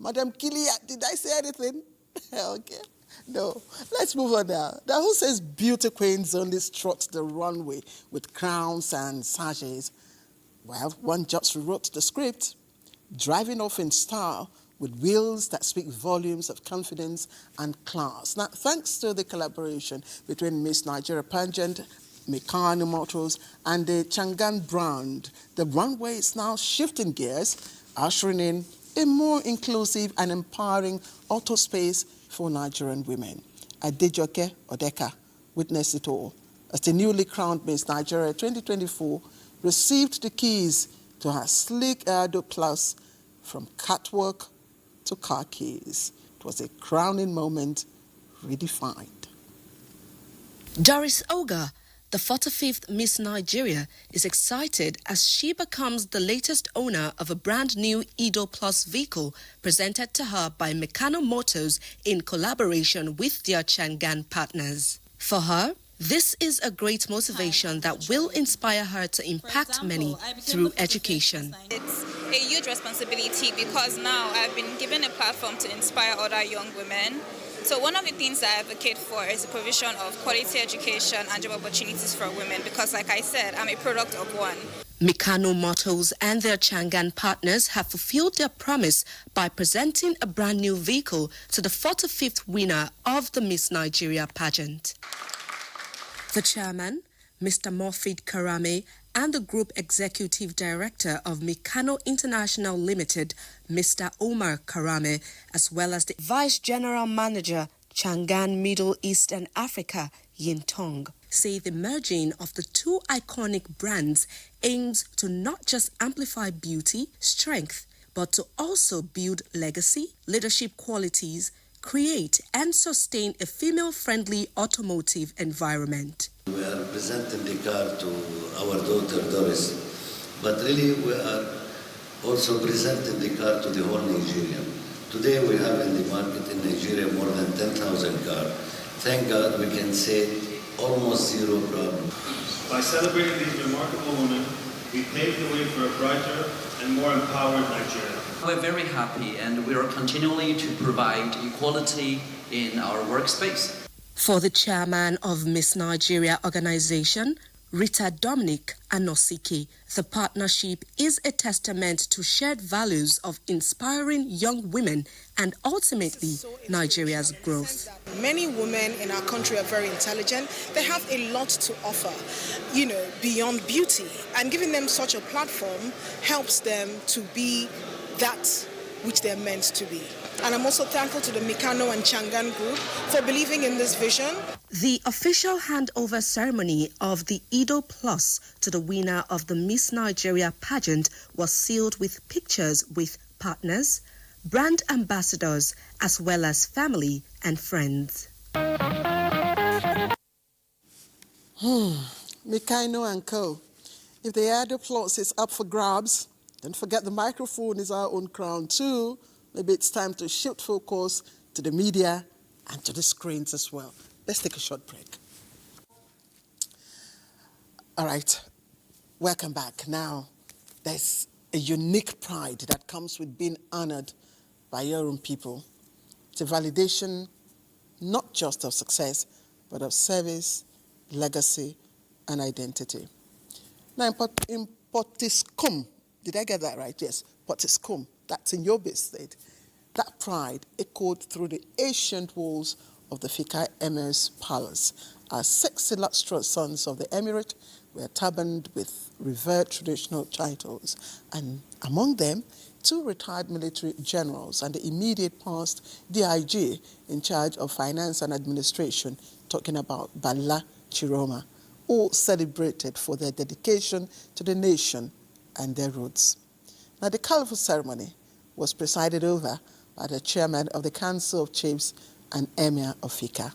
Madam Kilia, did I say anything? Okay. No, let's move on now. Now, who says beauty queens only strut the runway with crowns and sashes? Well, one just rewrote the script, driving off in style with wheels that speak volumes of confidence and class. Now, thanks to the collaboration between Miss Nigeria pageant, Mikano Motors, and the Changan brand, the runway is now shifting gears, ushering in a more inclusive and empowering auto space for Nigerian women. Adejoke Odeka witnessed it all as the newly crowned Miss Nigeria 2024 received the keys to her sleek Erdo Plus from catwalk to car keys. It was a crowning moment redefined. Doris Oga, the 45th Miss Nigeria, is excited as she becomes the latest owner of a brand new Edo Plus vehicle presented to her by Mikano Motors in collaboration with their Changan partners. For her, this is a great motivation that will inspire her to impact many through education. It's a huge responsibility because now I've been given a platform to inspire other young women. So one of the things I advocate for is the provision of quality education and job opportunities for women because, like I said, I'm a product of one. Mikano Motors and their Changan partners have fulfilled their promise by presenting a brand new vehicle to the 45th winner of the Miss Nigeria pageant. The chairman, Mr. Morfid Karame, and the Group Executive Director of Mikano International Limited, Mr. Omar Karame, as well as the Vice General Manager, Changan Middle East and Africa, Yin Tong, say the merging of the two iconic brands aims to not just amplify beauty, strength, but to also build legacy, leadership qualities, create and sustain a female-friendly automotive environment. We are presenting the car to our daughter Doris, but really we are also presenting the car to the whole Nigeria. Today we have in the market in Nigeria more than 10,000 cars. Thank God we can say almost zero problem. By celebrating these remarkable women, we paved the way for a brighter and more empowered Nigeria. We're very happy and we are continually to provide equality in our workspace. For the chairman of Miss Nigeria organization, Rita Dominic Anosiki, the partnership is a testament to shared values of inspiring young women and ultimately Nigeria's growth. Many women in our country are very intelligent. They have a lot to offer, beyond beauty. And giving them such a platform helps them to be that which they're meant to be. And I'm also thankful to the Mikano and Changan group for believing in this vision. The official handover ceremony of the Edo Plus to the winner of the Miss Nigeria pageant was sealed with pictures with partners, brand ambassadors, as well as family and friends. Mikano and Co. If the Edo Plus is up for grabs, don't forget the microphone is our own crown too. Maybe it's time to shift focus to the media and to the screens as well. Let's take a short break. All right, welcome back. Now, there's a unique pride that comes with being honored by your own people. It's a validation not just of success, but of service, legacy, and identity. Now, in Potiskum, did I get that right? Yes, Potiskum, that's in Yobe State. That pride echoed through the ancient walls of the Fika Emir's palace. Our 6 illustrious sons of the emirate were turbaned with revered traditional titles, and among them, 2 retired military generals and the immediate past DIG in charge of finance and administration, talking about Bala Chiroma, all celebrated for their dedication to the nation and their roots. Now, the colorful ceremony was presided over by the chairman of the Council of Chiefs and Emir of Fika.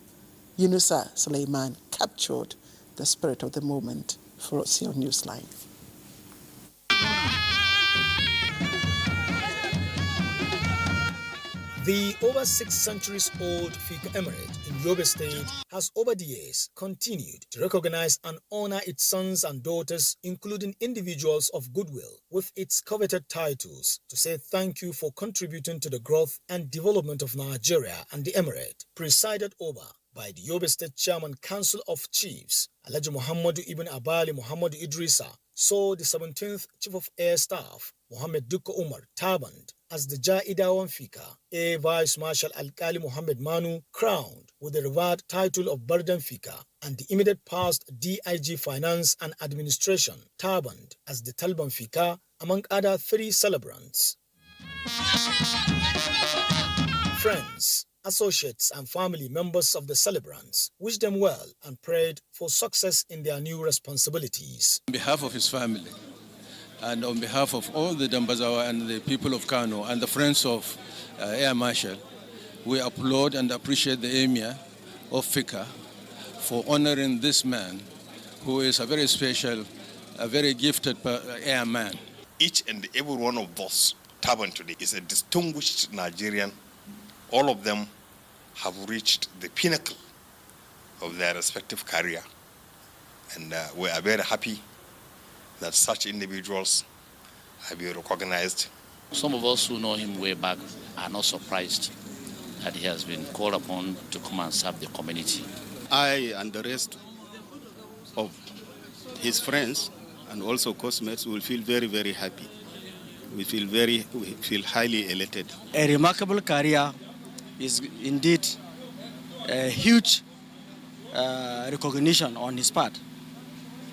Yunusa Suleiman captured the spirit of the moment for us here on Newsline. The over 6 centuries old Fika Emirate in Yobe State has over the years continued to recognize and honor its sons and daughters, including individuals of goodwill, with its coveted titles to say thank you for contributing to the growth and development of Nigeria and the Emirate, presided over by the Yobe State Chairman Council of Chiefs, Alhaji Muhammadu Ibn Abali Muhammadu Idrisa, saw the 17th Chief of Air Staff, Mohammed Dukko Umar, turbaned as the Jaidawan Fika, Air Vice Marshal Alkali Muhammad Manu, crowned with the revered title of Burden Fika, and the immediate past DIG Finance and Administration, turbaned as the Talban Fika, among other 3 celebrants. Friends, associates and family members of the celebrants wished them well and prayed for success in their new responsibilities. On behalf of his family and on behalf of all the Dambazawa and the people of Kano and the friends of Air Marshal, we applaud and appreciate the Emir of Fika for honoring this man who is a very special, a very gifted airman. Each and every one of us turban today is a distinguished Nigerian. All of them have reached the pinnacle of their respective career. And we are very happy that such individuals have been recognized. Some of us who know him way back are not surprised that he has been called upon to come and serve the community. I and the rest of his friends and also classmates will feel very, very happy. We feel highly elated. A remarkable career is indeed a huge recognition on his part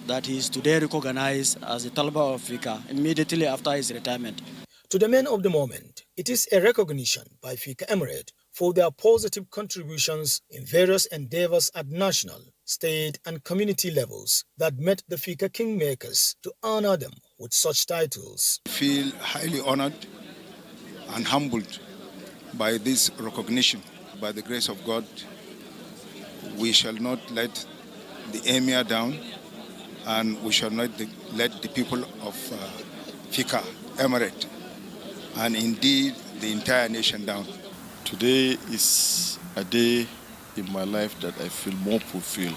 that he is today recognized as the Talba of Fika immediately after his retirement. To the men of the moment, it is a recognition by Fika Emirate for their positive contributions in various endeavors at national, state and community levels that met the Fika kingmakers to honor them with such titles. I feel highly honored and humbled by this recognition. By the grace of God, we shall not let the Emir down, and we shall not let the people of Fika Emirate and indeed the entire nation down. Today is a day in my life that I feel more fulfilled.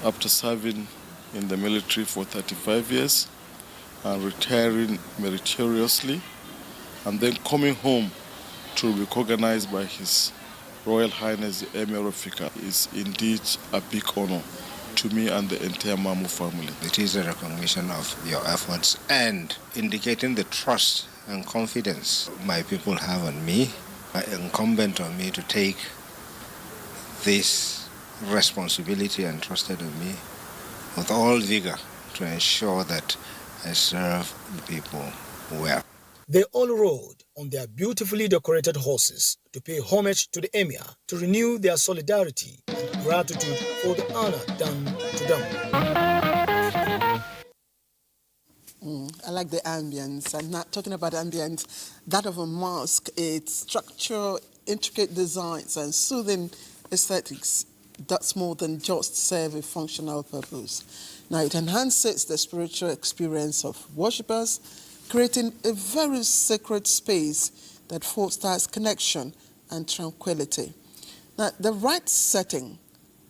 After serving in the military for 35 years and retiring meritoriously, and then coming home to be recognized by His Royal Highness the Emir of Fika is indeed a big honor to me and the entire Mamu family. It is a recognition of your efforts and indicating the trust and confidence my people have on me. Incumbent on me to take this responsibility entrusted on me with all vigor to ensure that I serve the people well. They all rode on their beautifully decorated horses to pay homage to the Emir, to renew their solidarity and gratitude for the honor done to them. I like the ambience. I'm not talking about ambience. That of a mosque, its structure, intricate designs, and soothing aesthetics does more than just serve a functional purpose. Now, it enhances the spiritual experience of worshippers, creating a very sacred space that fosters connection and tranquility. Now, the right setting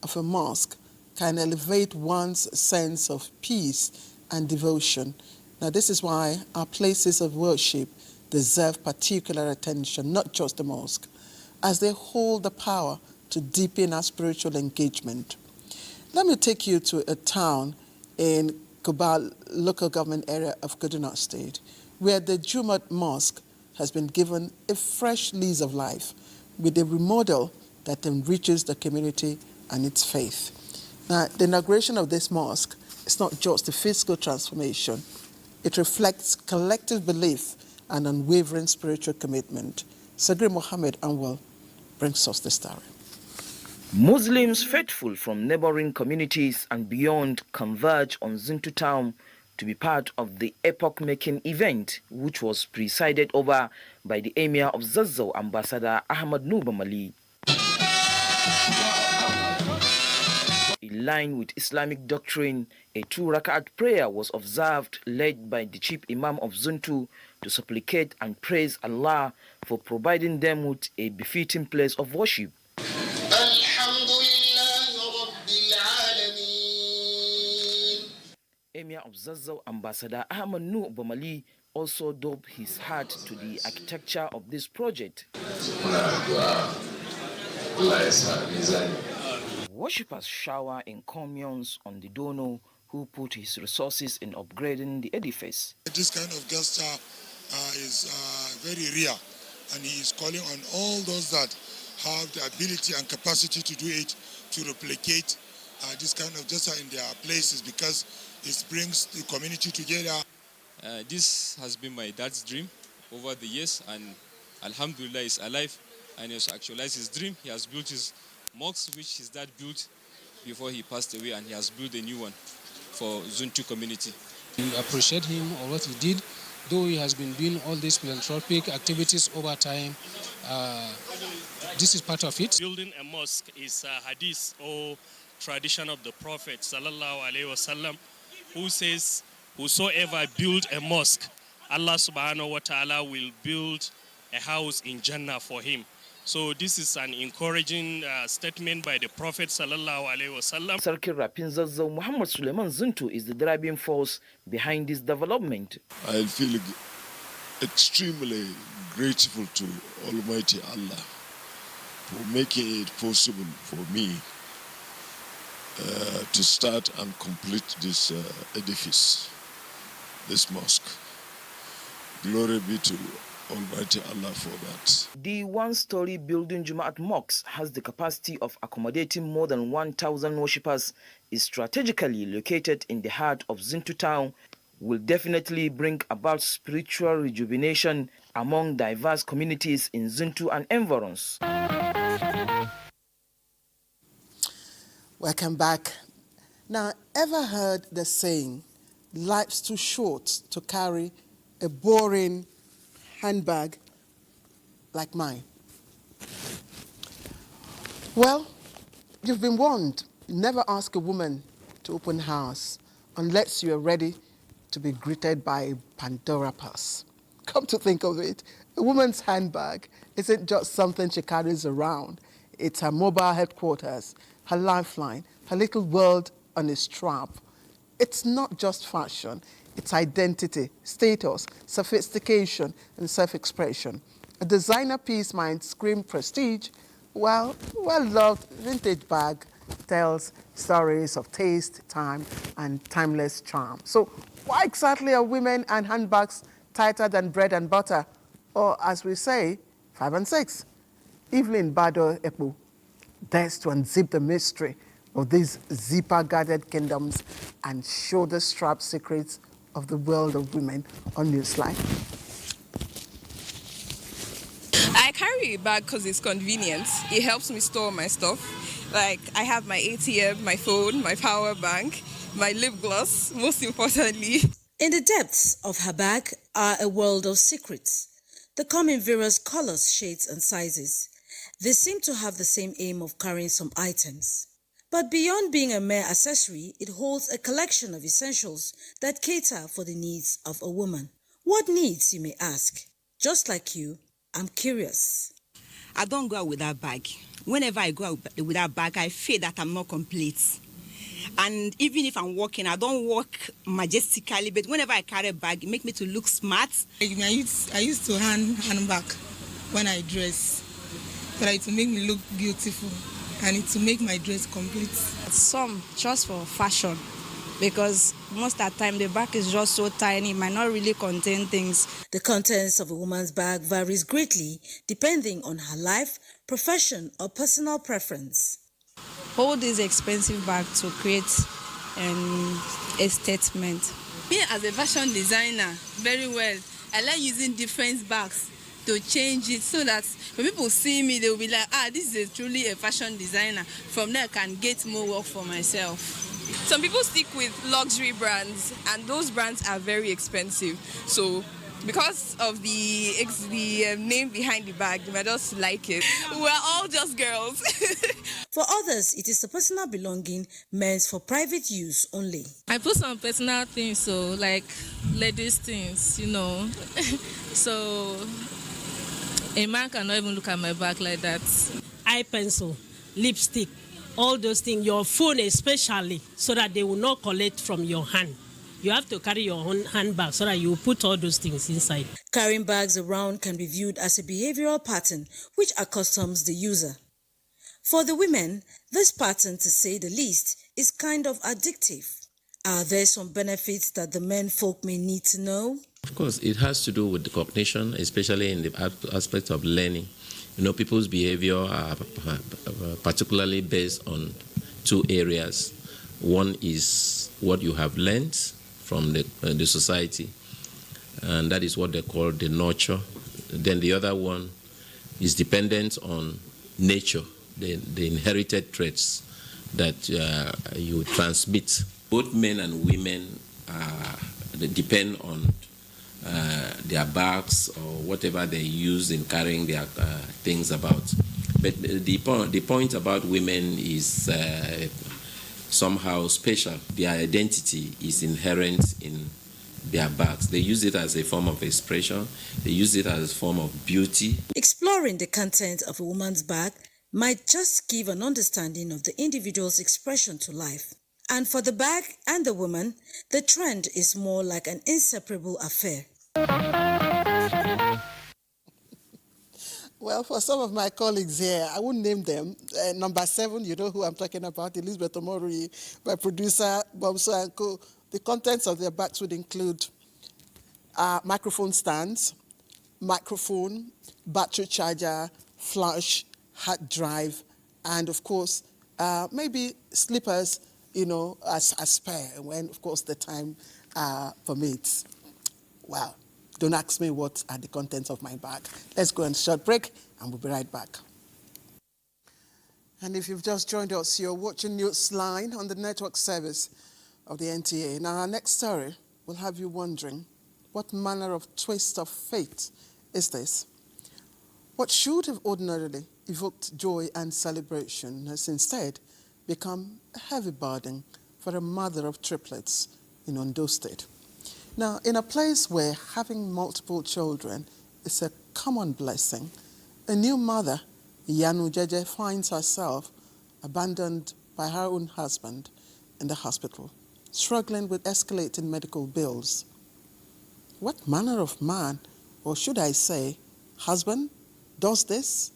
of a mosque can elevate one's sense of peace and devotion. Now, this is why our places of worship deserve particular attention, not just the mosque, as they hold the power to deepen our spiritual engagement. Let me take you to a town in Kubal local government area of Kaduna State, where the Jumat Mosque has been given a fresh lease of life with a remodel that enriches the community and its faith. Now, the inauguration of this mosque is not just a physical transformation. It reflects collective belief and unwavering spiritual commitment. Sagir Mohammed Anwal brings us the story. Muslims faithful from neighboring communities and beyond converge on Zuntu town to be part of the epoch-making event, which was presided over by the Emir of Zazzau, Ambassador Ahmad Nubamali. In line with Islamic doctrine, a 2-rak'at prayer was observed, led by the chief imam of Zuntu, to supplicate and praise Allah for providing them with a befitting place of worship. Emir of Zazzau, Ambassador Ahmad Nubamali, also daubed his heart to the architecture of this project. Worshippers shower encomiums on the donor who put his resources in upgrading the edifice. This kind of gesture is very rare, and he is calling on all those that have the ability and capacity to do it to replicate this kind of gesture in their places, because it brings the community together. This has been my dad's dream over the years, and Alhamdulillah he's alive and he has actualized his dream. He has built his mosque, which his dad built before he passed away, and he has built a new one for Zuntu community. We appreciate him or what he did, though he has been doing all these philanthropic activities over time. This is part of it. Building a mosque is a hadith or tradition of the Prophet sallallahu alaihi wasallam, who says, "Whosoever build a mosque, Allah subhanahu wa ta'ala will build a house in Jannah for him." So this is an encouraging statement by the Prophet sallallahu alaihi wasallam. Sarkin Rapin Zazzau Muhammad Suleiman Zuntu is the driving force behind this development. I feel extremely grateful to Almighty Allah for making it possible for me to start and complete this edifice, this mosque. Glory be to Almighty Allah for that. The one-story building Jumaat Mosque has the capacity of accommodating more than 1,000 worshippers, is strategically located in the heart of Zuntu town, will definitely bring about spiritual rejuvenation among diverse communities in Zuntu and environs. Welcome back. Now, ever heard the saying, life's too short to carry a boring handbag like mine? Well, you've been warned. Never ask a woman to open house unless you are ready to be greeted by a Pandora pass. Come to think of it, a woman's handbag isn't just something she carries around. It's her mobile headquarters, her lifeline, her little world on a strap. It's not just fashion. It's identity, status, sophistication, and self-expression. A designer piece might scream prestige, while a well-loved vintage bag tells stories of taste, time, and timeless charm. So why exactly are women and handbags tighter than bread and butter? Or, as we say, 5 and 6. Evelyn Bado Epo dares to unzip the mystery of these zipper-guarded kingdoms and shoulder-strap secrets of the world of women on Newsline. I carry a bag because it's convenient. It helps me store my stuff. Like, I have my ATM, my phone, my power bank, my lip gloss, most importantly. In the depths of her bag are a world of secrets. They come in various colors, shades, and sizes. They seem to have the same aim of carrying some items. But beyond being a mere accessory, it holds a collection of essentials that cater for the needs of a woman. What needs, you may ask? Just like you, I'm curious. I don't go out with that bag. Whenever I go out with that bag, I feel that I'm not complete. And even if I'm walking, I don't walk majestically, but whenever I carry a bag, it makes me to look smart. I used to handbag when I dress, but it will make me look beautiful and it will make my dress complete. Some just for fashion, because most of the time the bag is just so tiny, it might not really contain things. The contents of a woman's bag varies greatly depending on her life, profession, or personal preference. Hold this expensive bag to create a statement. Me as a fashion designer, very well, I like using different bags to change it so that when people see me, they will be like, this is truly a fashion designer. From there, I can get more work for myself. Some people stick with luxury brands, and those brands are very expensive. So because of the name behind the bag, they might just like it. We're all just girls. For others, it is a personal belonging meant for private use only. I put some personal things, so like ladies' things, you know. So a man cannot even look at my back like that. Eye pencil, lipstick, all those things, your phone especially, so that they will not collect from your hand. You have to carry your own handbag so that you put all those things inside. Carrying bags around can be viewed as a behavioral pattern which accustoms the user. For the women, this pattern, to say the least, is kind of addictive. Are there some benefits that the men folk may need to know? Of course, it has to do with the cognition, especially in the aspect of learning. You know, people's behavior are particularly based on two areas. One is what you have learned from the society, and that is what they call the nurture. Then the other one is dependent on nature, the inherited traits that you transmit. Both men and women they depend on their bags or whatever they use in carrying their things about. But the point about women is somehow special. Their identity is inherent in their bags. They use it as a form of expression. They use it as a form of beauty. Exploring the content of a woman's bag might just give an understanding of the individual's expression to life. And for the bag and the woman, the trend is more like an inseparable affair. Well, for some of my colleagues here, I won't name them. Number 7, you know who I'm talking about, Elizabeth Omori, my producer, Bomso and Co. The contents of their bags would include microphone stands, microphone, battery charger, flash, hard drive, and of course, maybe slippers, you know, as spare when, of course, the time permits. Wow. Don't ask me what are the contents of my bag. Let's go on a short break, and we'll be right back. And if you've just joined us, you're watching Newsline on the network service of the NTA. Now, our next story will have you wondering, what manner of twist of fate is this? What should have ordinarily evoked joy and celebration has instead become a heavy burden for a mother of triplets in Ondo State. Now, in a place where having multiple children is a common blessing, a new mother, Iyanu Jeje, finds herself abandoned by her own husband in the hospital, struggling with escalating medical bills. What manner of man, or should I say, husband, does this?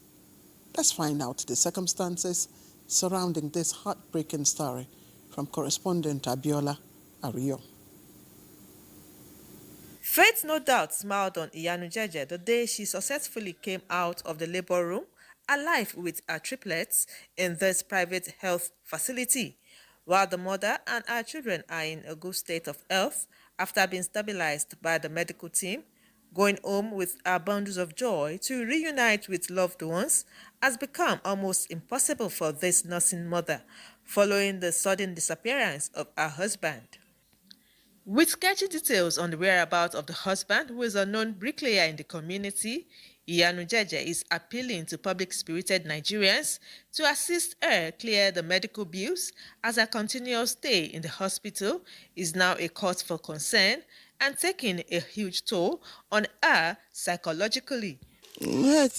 Let's find out the circumstances surrounding this heartbreaking story from correspondent Abiola Ariyo. Fate no doubt smiled on Iyanu Jeje the day she successfully came out of the labor room alive with her triplets in this private health facility, while the mother and her children are in a good state of health after being stabilized by the medical team. Going home with her bundles of joy to reunite with loved ones has become almost impossible for this nursing mother following the sudden disappearance of her husband. With sketchy details on the whereabouts of the husband, who is a known bricklayer in the community, Iyanu Jeje is appealing to public-spirited Nigerians to assist her clear the medical bills, as her continuous stay in the hospital is now a cause for concern and taking a huge toll on her psychologically. I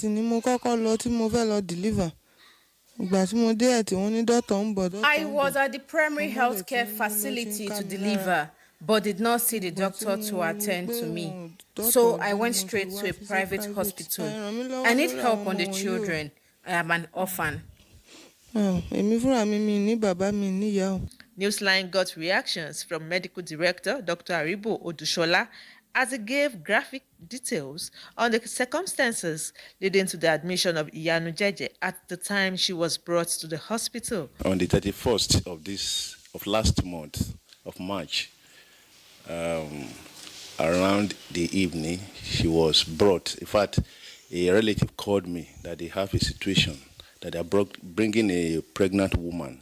was at the primary health care facility to deliver, but did not see the doctor to attend to me. So I went straight to a private hospital. I need help on the children. I am an orphan. Newsline got reactions from Medical Director Dr. Aribo Odushola as he gave graphic details on the circumstances leading to the admission of Iyanu Jeje at the time she was brought to the hospital. On the 31st of last month of March, around the evening, she was brought. In fact, a relative called me that they have a situation, that they're bringing a pregnant woman.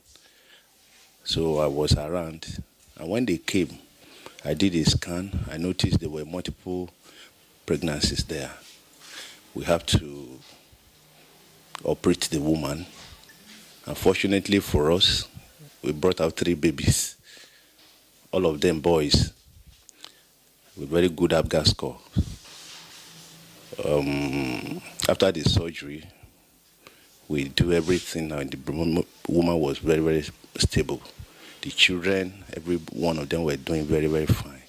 So I was around. And when they came, I did a scan. I noticed there were multiple pregnancies there. We have to operate the woman. Unfortunately for us, we brought out 3 babies, all of them boys, with very good ABGA score. After the surgery, we do everything, and the woman was very, very stable. The children, every one of them were doing very, very fine.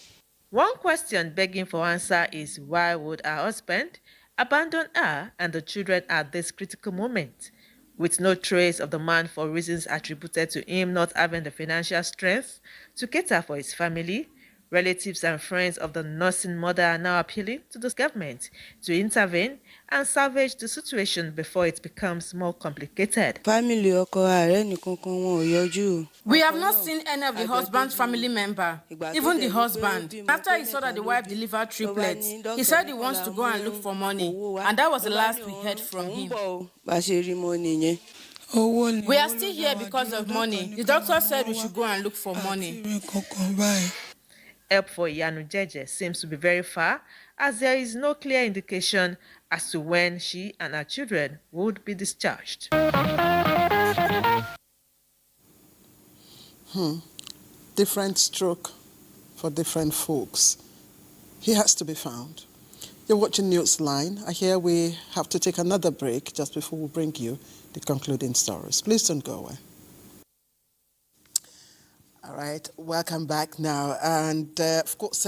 One question begging for answer is, why would her husband abandon her and the children at this critical moment? With no trace of the man for reasons attributed to him not having the financial strength to cater for his family, relatives and friends of the nursing mother are now appealing to the government to intervene and salvage the situation before it becomes more complicated. We have not seen any of the husband's family member, even the husband. After he saw that the wife delivered triplets, he said he wants to go and look for money, and that was the last we heard from him. We are still here because of money. The doctor said we should go and look for money. Help for Iyanujeje seems to be very far, as there is no clear indication as to when she and her children would be discharged. Different stroke for different folks. He has to be found. You're watching Newsline. I hear we have to take another break just before we bring you the concluding stories. Please don't go away. All right, welcome back now. And of course,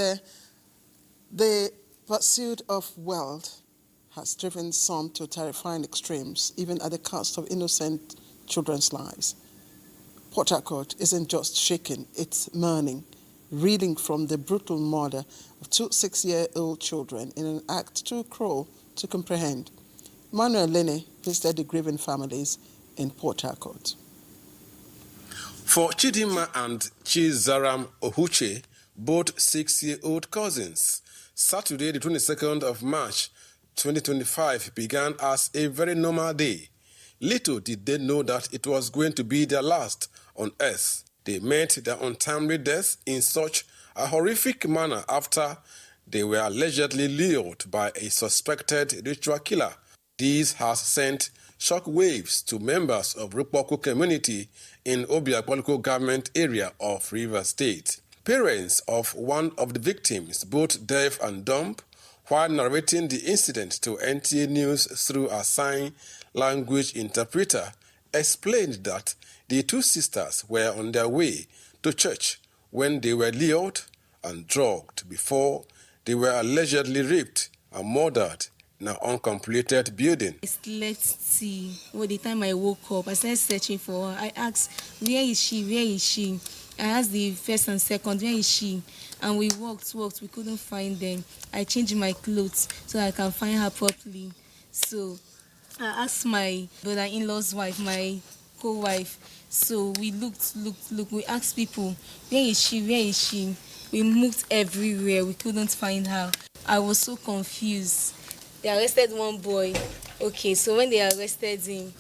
the pursuit of wealth has driven some to terrifying extremes, even at the cost of innocent children's lives. Port Harcourt isn't just shaking, it's mourning, reeling from the brutal murder of 2 6-year-old children in an act too cruel to comprehend. Manuel Lene visited the grieving families in Port Harcourt. For Chidima and Chizaram Ohuche, both 6-year-old cousins, Saturday the 22nd of March 2025 began as a very normal day. Little did they know that it was going to be their last on earth. They met their untimely death in such a horrific manner after they were allegedly lured by a suspected ritual killer. This has sent shock waves to members of Rukpoku community in Obiakpoloko government area of Rivers State. Parents of one of the victims, both deaf and dumb, while narrating the incident to NTA News through a sign language interpreter, explained that the 2 sisters were on their way to church when they were lured and drugged before they were allegedly raped and murdered in an uncompleted building. I slept till the time I woke up. I started searching for her. I asked, where is she? Where is she? I asked the first and second, where is she? And we walked, we couldn't find them. I changed my clothes so I can find her properly. So I asked my brother-in-law's wife, my co-wife. So we looked. We asked people, where is she? Where is she? We moved everywhere. We couldn't find her. I was so confused. They arrested one boy. Okay, so when they arrested him,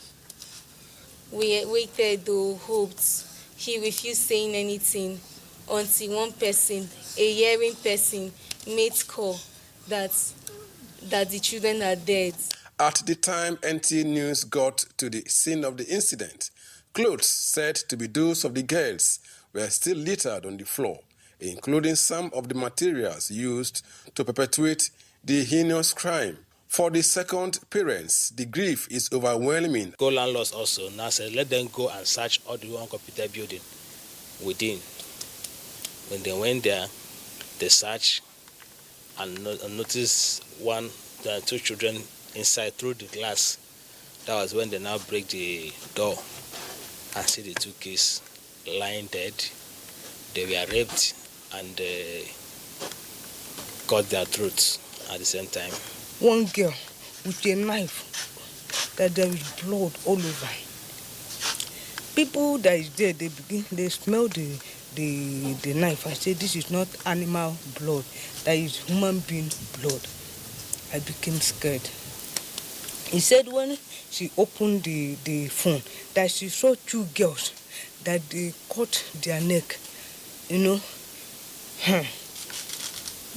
we waited, hoped. He refused saying anything until one person, a hearing person, made call that the children are dead. At the time NTA News got to the scene of the incident, clothes said to be those of the girls were still littered on the floor, including some of the materials used to perpetuate the heinous crime. For the second parents, the grief is overwhelming. Landlords also now said, let them go and search all the uncompleted building within. When they went there, they searched and noticed 2 children inside through the glass. That was when they now break the door and see the 2 kids lying dead. They were raped and cut their throats at the same time. One girl with a knife, that there is blood all over. People that is there, they smell the knife. I said, this is not animal blood, that is human being blood. I became scared. He said when she opened the phone that she saw two girls that they cut their neck, you know.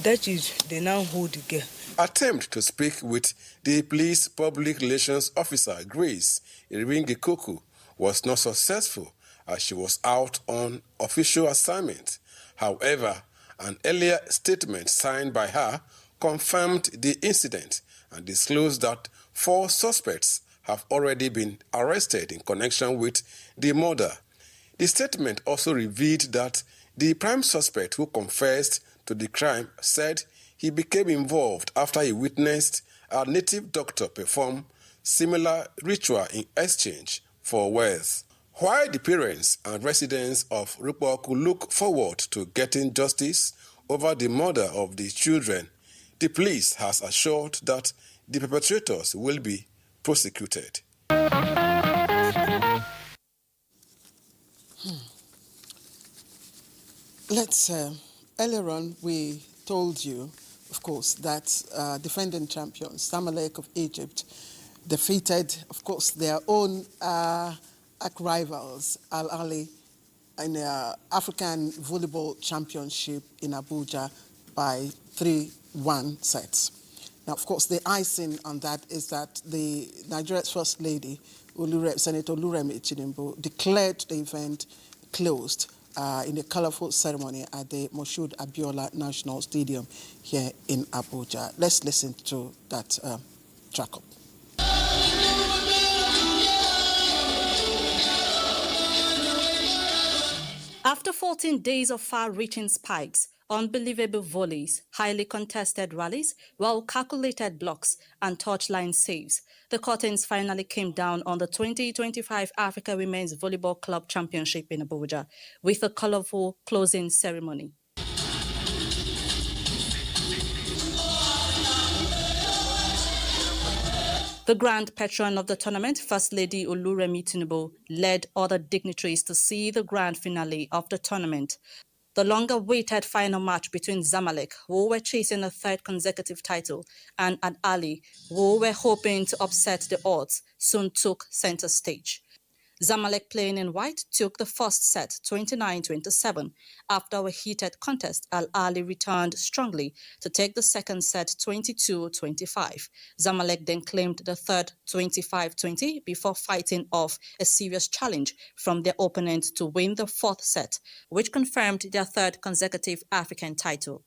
That is, they now hold the girl. Attempt to speak with the police public relations officer, Grace Iringikoku, was not successful as she was out on official assignment. However, an earlier statement signed by her confirmed the incident and disclosed that 4 suspects have already been arrested in connection with the murder. The statement also revealed that the prime suspect who confessed to the crime said he became involved after he witnessed a native doctor perform similar ritual in exchange for wealth. While the parents and residents of Rupoku look forward to getting justice over the murder of the children, the police has assured that the perpetrators will be prosecuted. Earlier on, we told you, of course, that defending champions, Zamalek of Egypt, defeated, of course, their own rivals, Al Ahly, in the African Volleyball Championship in Abuja by 3-1 sets. Now, of course, the icing on that is that the Nigeria's First Lady, Senator Oluremi Tinubu, declared the event closed in a colorful ceremony at the Moshood Abiola National Stadium here in Abuja. Let's listen to that track up. After 14 days of far-reaching spikes, unbelievable volleys, highly contested rallies, well-calculated blocks, and touchline saves, the curtains finally came down on the 2025 Africa Women's Volleyball Club Championship in Abuja with a colorful closing ceremony. The grand patron of the tournament, First Lady Oluremi Tinubu, led other dignitaries to see the grand finale of the tournament. The longer-awaited final match between Zamalek, who were chasing a 3rd consecutive title, and Al Ahly, who were hoping to upset the odds, soon took center stage. Zamalek, playing in white, took the first set 29-27. After a heated contest, Al Ahly returned strongly to take the second set 22-25. Zamalek then claimed the third 25-20 before fighting off a serious challenge from their opponent to win the 4th set, which confirmed their 3rd consecutive African title.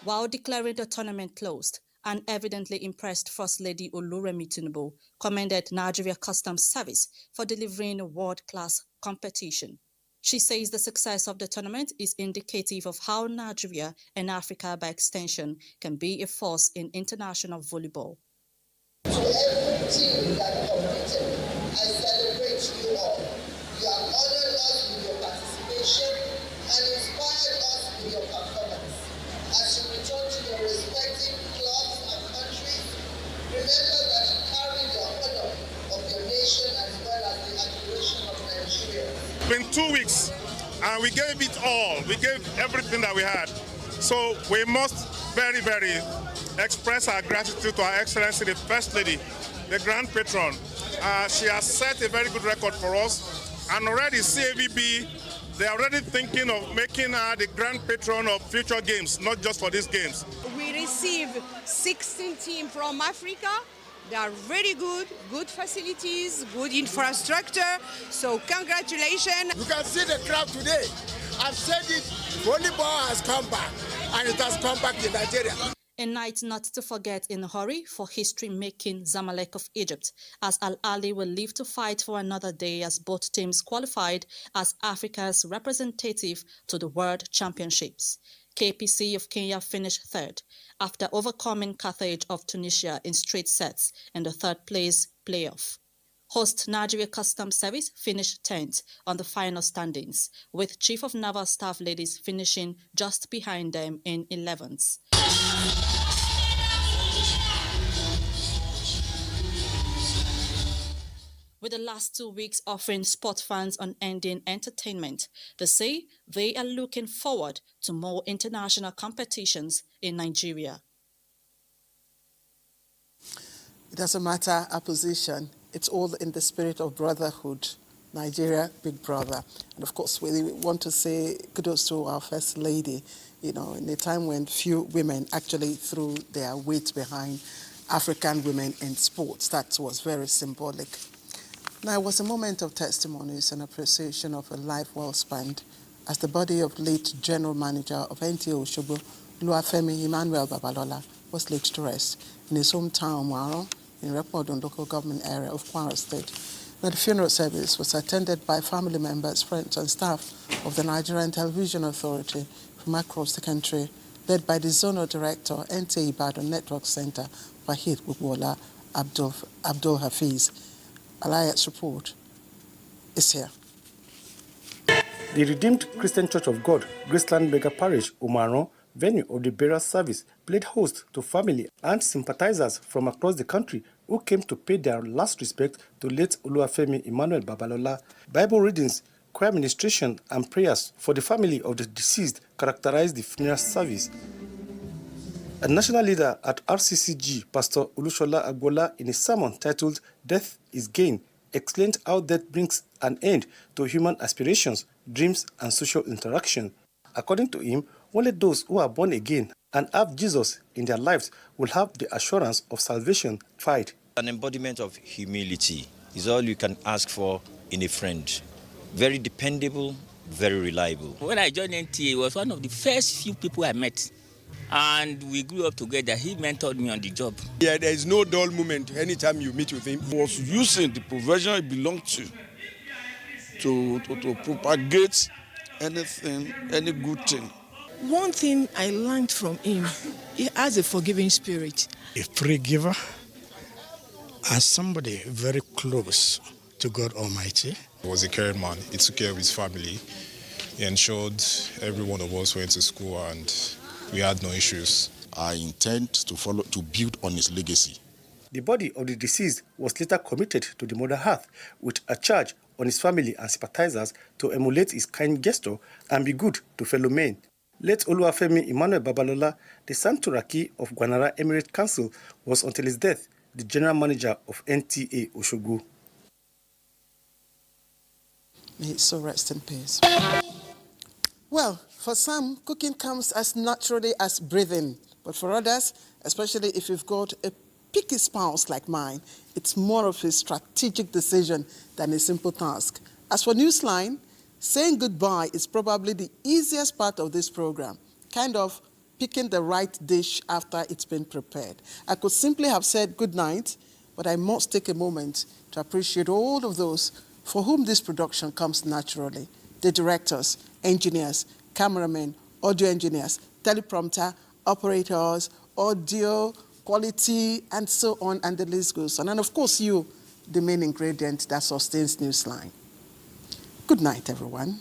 While declaring the tournament closed, an evidently impressed First Lady Oluremi Tinubu commended Nigeria Customs Service for delivering a world-class competition. She says the success of the tournament is indicative of how Nigeria and Africa by extension can be a force in international volleyball. To every team that competed, I celebrate you all. You have honored us with your participation and inspired us with your performance. As you return to your respective clubs and countries, remember that you carry the honor of your nation as well as the admiration of Nigeria. It's been 2 weeks and we gave it all. We gave everything that we had. So we must very, very express our gratitude to Her Excellency the First Lady, the Grand Patron. She has set a very good record for us, and already CAVB, they are already thinking of making her the Grand Patron of future games, not just for these games. We received 16 teams from Africa. They are really good facilities, good infrastructure, so congratulations. You can see the crowd today. I've said it, volleyball has come back, and it has come back in Nigeria. A night not to forget in a hurry for history-making Zamalek of Egypt, as Al Ahly will live to fight for another day as both teams qualified as Africa's representative to the World Championships. KPC of Kenya finished 3rd after overcoming Carthage of Tunisia in straight sets in the 3rd place playoff. Host Nigeria Customs Service finished 10th on the final standings, with Chief of Naval Staff Ladies finishing just behind them in 11th. with the last 2 weeks offering sport fans unending entertainment. They say they are looking forward to more international competitions in Nigeria. It doesn't matter our position. It's all in the spirit of brotherhood. Nigeria, big brother. And of course, we want to say kudos to our First Lady, in a time when few women actually threw their weight behind African women in sports. That was very symbolic. Now, it was a moment of testimonies and appreciation of a life well spent as the body of late General Manager of NTA Osogbo, Oluwafemi Emmanuel Babalola, was laid to rest in his hometown, Waro, in Repodun local government area of Kwara State. Now, the funeral service was attended by family members, friends, and staff of the Nigerian Television Authority from across the country, led by the Zonal Director, NTA Ibadan Network Center, Wahid Bubola Abdul Hafiz. Alliance report is here. The Redeemed Christian Church of God, Graceland Mega Parish, Umaron, venue of the burial service, played host to family and sympathizers from across the country who came to pay their last respect to late Oluwafemi Emmanuel Babalola. Bible readings, choir ministration, and prayers for the family of the deceased characterized the funeral service. A national leader at RCCG, Pastor Olushola Agbola, in a sermon titled Death is Gain, explained how death brings an end to human aspirations, dreams, and social interaction. According to him, only those who are born again and have Jesus in their lives will have the assurance of salvation. Fight. An embodiment of humility is all you can ask for in a friend. Very dependable, very reliable. When I joined NTA, he was one of the first few people I met. And we grew up together. He mentored me on the job. Yeah, there is no dull moment anytime you meet with him. He was using the profession he belonged to propagate anything, any good thing. One thing I learned from him, he has a forgiving spirit. A free giver and somebody very close to God Almighty. He was a caring man. He took care of his family. He ensured every one of us went to school and we had no issues. I intend to build on his legacy. The body of the deceased was later committed to the Mother Earth with a charge on his family and sympathizers to emulate his kind gesture and be good to fellow men. Late Oluwafemi Emmanuel Babalola, the Santuraki of Gwanara Emirate Council, was until his death the general manager of NTA Osogbo. May it so rest in peace. Well, for some, cooking comes as naturally as breathing. But for others, especially if you've got a picky spouse like mine, it's more of a strategic decision than a simple task. As for Newsline, saying goodbye is probably the easiest part of this program, kind of picking the right dish after it's been prepared. I could simply have said good night, but I must take a moment to appreciate all of those for whom this production comes naturally. The directors, engineers, cameramen, audio engineers, teleprompter, operators, audio, quality, and so on, and the list goes on. And of course you, the main ingredient that sustains Newsline. Good night, everyone.